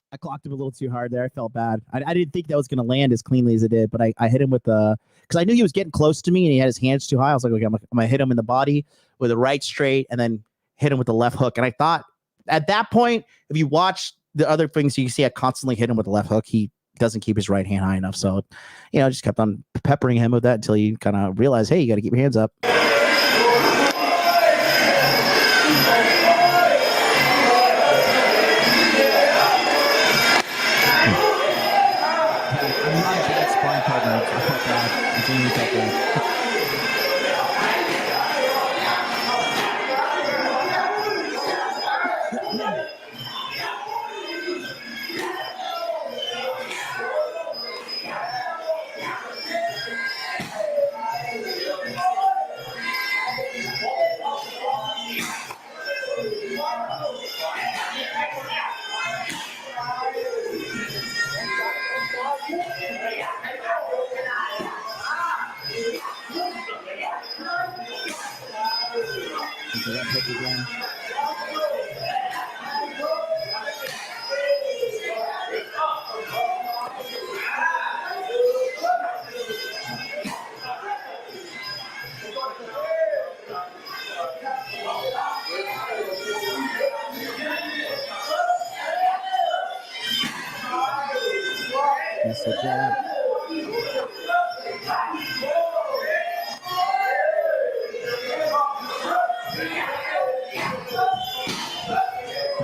I clocked him a little too hard there. I felt bad. I didn't think that was going to land as cleanly as it did, but I hit him with because I knew he was getting close to me and he had his hands too high. I was like, okay, I'm going to hit him in the body with the right straight and then hit him with the left hook. And I thought at that point, if you watch the other things, you can see I constantly hit him with the left hook. He doesn't keep his right hand high enough. So, just kept on peppering him with that until you kind of realize, hey, you got to keep your hands up. That's a jab.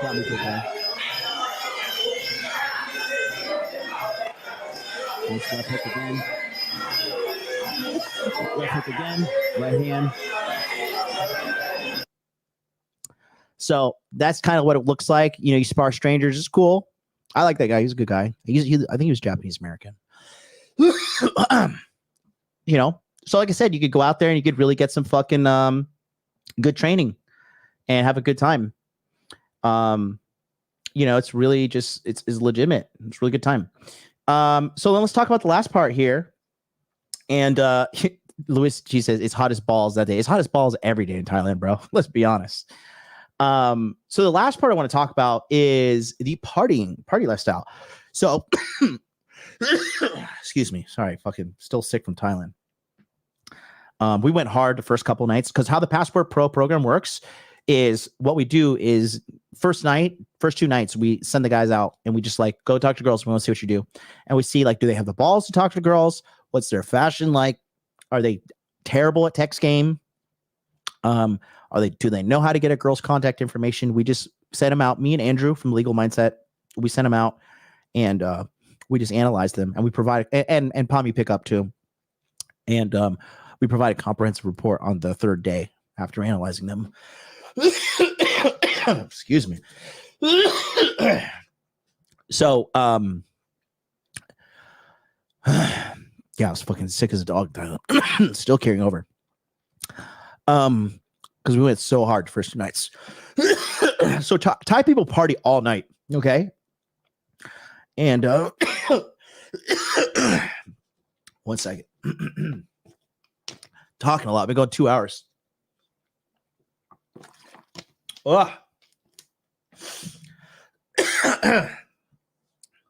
Got me good guy. Left hook again. Left hook again. Right hand. So that's kind of what it looks like. You spar strangers. It's cool. I like that guy. He's a good guy. I think he was Japanese American. So like I said, you could go out there and you could really get some fucking good training and have a good time. It's really just it's legitimate. It's a really good time. So then let's talk about the last part here. And Louis, she says it's hot as balls that day. It's hot as balls every day in Thailand, bro. Let's be honest. So the last part I want to talk about is the party lifestyle. So Excuse me. Sorry, fucking still sick from Thailand. We went hard the first couple nights because how the Passport Pro program works is what we do is first 2 nights, we send the guys out and we just like go talk to girls. We want to see what you do. And we see like, do they have the balls to talk to girls? What's their fashion like? Are they terrible at text game? Do they know how to get a girl's contact information? We just sent them out. Me and Andrew from Legal Mindset, we sent them out and we just analyzed them and we provide and Palm you pick up too. And we provide a comprehensive report on the 3rd day after analyzing them. Excuse me. So yeah, I was fucking sick as a dog. Still carrying over. Because we went so hard the first 2 nights. So Thai people party all night, okay? And 1 second. Talking a lot. I've been going 2 hours. Oh.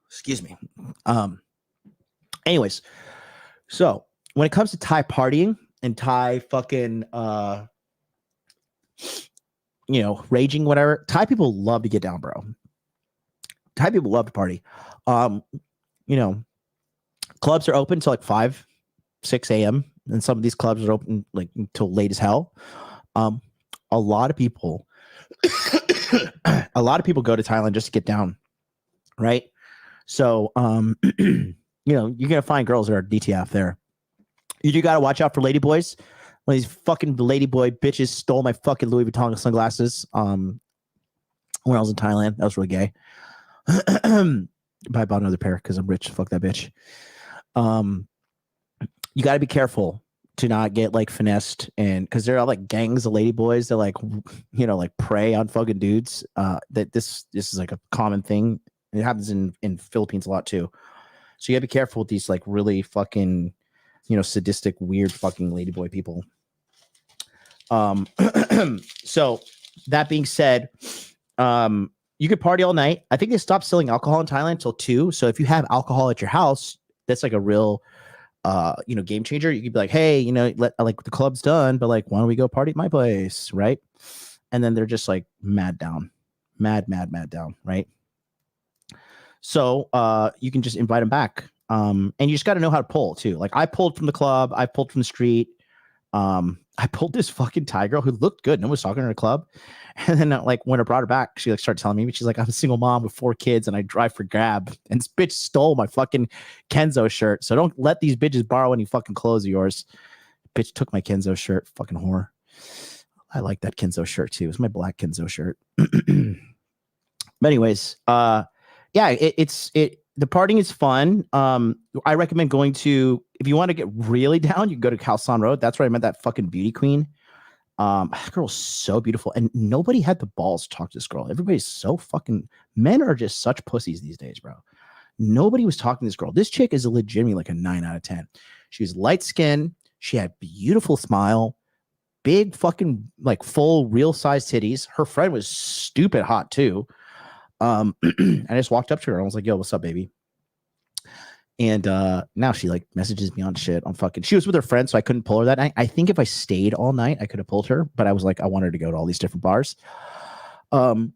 Excuse me. Anyways, so when it comes to Thai partying and Thai fucking raging, whatever, Thai people love to get down, bro. Thai people love to party. Clubs are open till like 5, 6 a.m. and some of these clubs are open like until late as hell. A lot of people go to Thailand just to get down, right? So you're gonna find girls that are DTF there. You do gotta watch out for Ladyboys. When these fucking Ladyboy bitches stole my fucking Louis Vuitton sunglasses when I was in Thailand. That was really gay. But I bought another pair because I'm rich. Fuck that bitch. You got to be careful to not get like finessed, and because there are like gangs of Ladyboys that like like prey on fucking dudes. That this is like a common thing. It happens in Philippines a lot too. So you got to be careful with these like really fucking sadistic, weird fucking Ladyboy people. So that being said, you could party all night. I think they stopped selling alcohol in Thailand till 2. So if you have alcohol at your house, that's like a real, game changer. You could be like, hey, like the club's done, but like, why don't we go party at my place, right? And then they're just like mad down, mad down, right? So you can just invite them back. And you just got to know how to pull too. Like I pulled from the club, I pulled from the street. I pulled this fucking Thai girl who looked good. No one was talking to her in the club. And then like when I brought her back, she like started telling me, she's like, I'm a single mom with 4 kids and I drive for Grab. And this bitch stole my fucking Kenzo shirt. So don't let these bitches borrow any fucking clothes of yours. Bitch took my Kenzo shirt. Fucking whore. I like that Kenzo shirt too. It's my black Kenzo shirt. But anyways, yeah, the partying is fun. I recommend going to, if you want to get really down, you can go to Khao San Road. That's where I met that fucking beauty queen. That girl's so beautiful. And nobody had the balls to talk to this girl. Everybody's so fucking, men are just such pussies these days, bro. Nobody was talking to this girl. This chick is legitimately like a 9 out of 10. She was light skinned. She had beautiful smile, big fucking like full real size titties. Her friend was stupid hot too. I just walked up to her and I was like, yo, what's up, baby? And now she like messages me on shit on fucking, she was with her friend, so I couldn't pull her that night. I think if I stayed all night, I could have pulled her, but I was like, I want her to go to all these different bars. Partying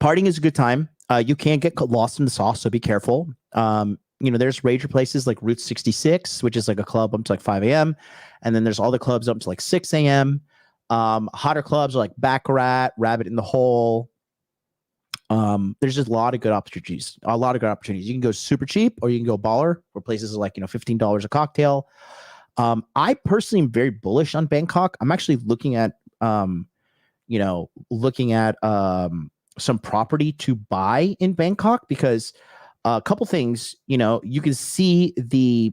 is a good time. You can get lost in the sauce, so be careful. There's rager places like Route 66, which is like a club up to like 5 a.m. And then there's all the clubs up to like 6 a.m. Hotter clubs are like Baccarat, Rabbit in the Hole. There's just a lot of good opportunities. You can go super cheap or you can go baller, where places are like, $15 a cocktail. I personally am very bullish on Bangkok. I'm actually looking at some property to buy in Bangkok because a couple things, you can see the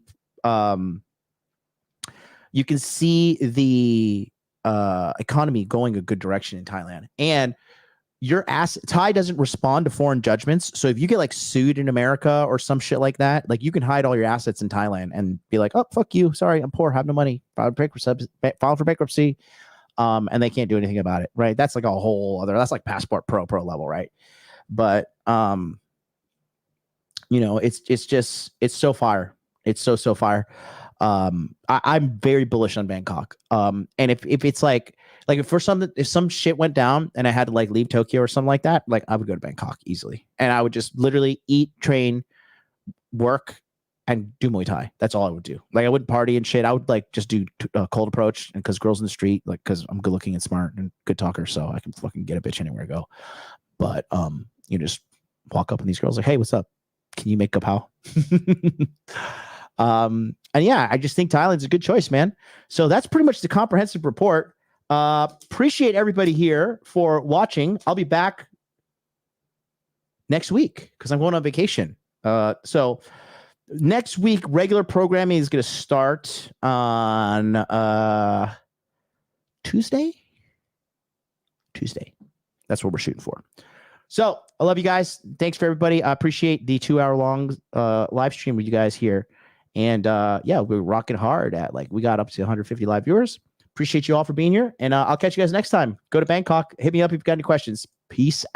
economy going a good direction in Thailand, and Thai doesn't respond to foreign judgments. So if you get like sued in America or some shit like that, like you can hide all your assets in Thailand and be like, oh, fuck you. Sorry, I'm poor. I have no money. File for bankruptcy. And they can't do anything about it. Right. That's like a whole other, that's like Passport Pro level. Right. But, it's so fire. It's so fire. I'm very bullish on Bangkok. And if it's like if some shit went down and I had to like leave Tokyo or something like that, like I would go to Bangkok easily, and I would just literally eat, train, work, and do Muay Thai. That's all I would do. Like I wouldn't party and shit. I would like just do cold approach, and because girls in the street, like because I'm good looking and smart and good talker, so I can fucking get a bitch anywhere I go. But you just walk up and these girls like, hey, what's up? Can you make up how? And yeah, I just think Thailand's a good choice, man. So that's pretty much the comprehensive report. Appreciate everybody here for watching. I'll be back next week because I'm going on vacation. So next week, regular programming is going to start on Tuesday. That's what we're shooting for. So I love you guys. Thanks for everybody. I appreciate the 2-hour-long live stream with you guys here. And yeah, we're rocking hard at we got up to 150 live viewers. Appreciate you all for being here. And I'll catch you guys next time. Go to Bangkok. Hit me up if you've got any questions. Peace out.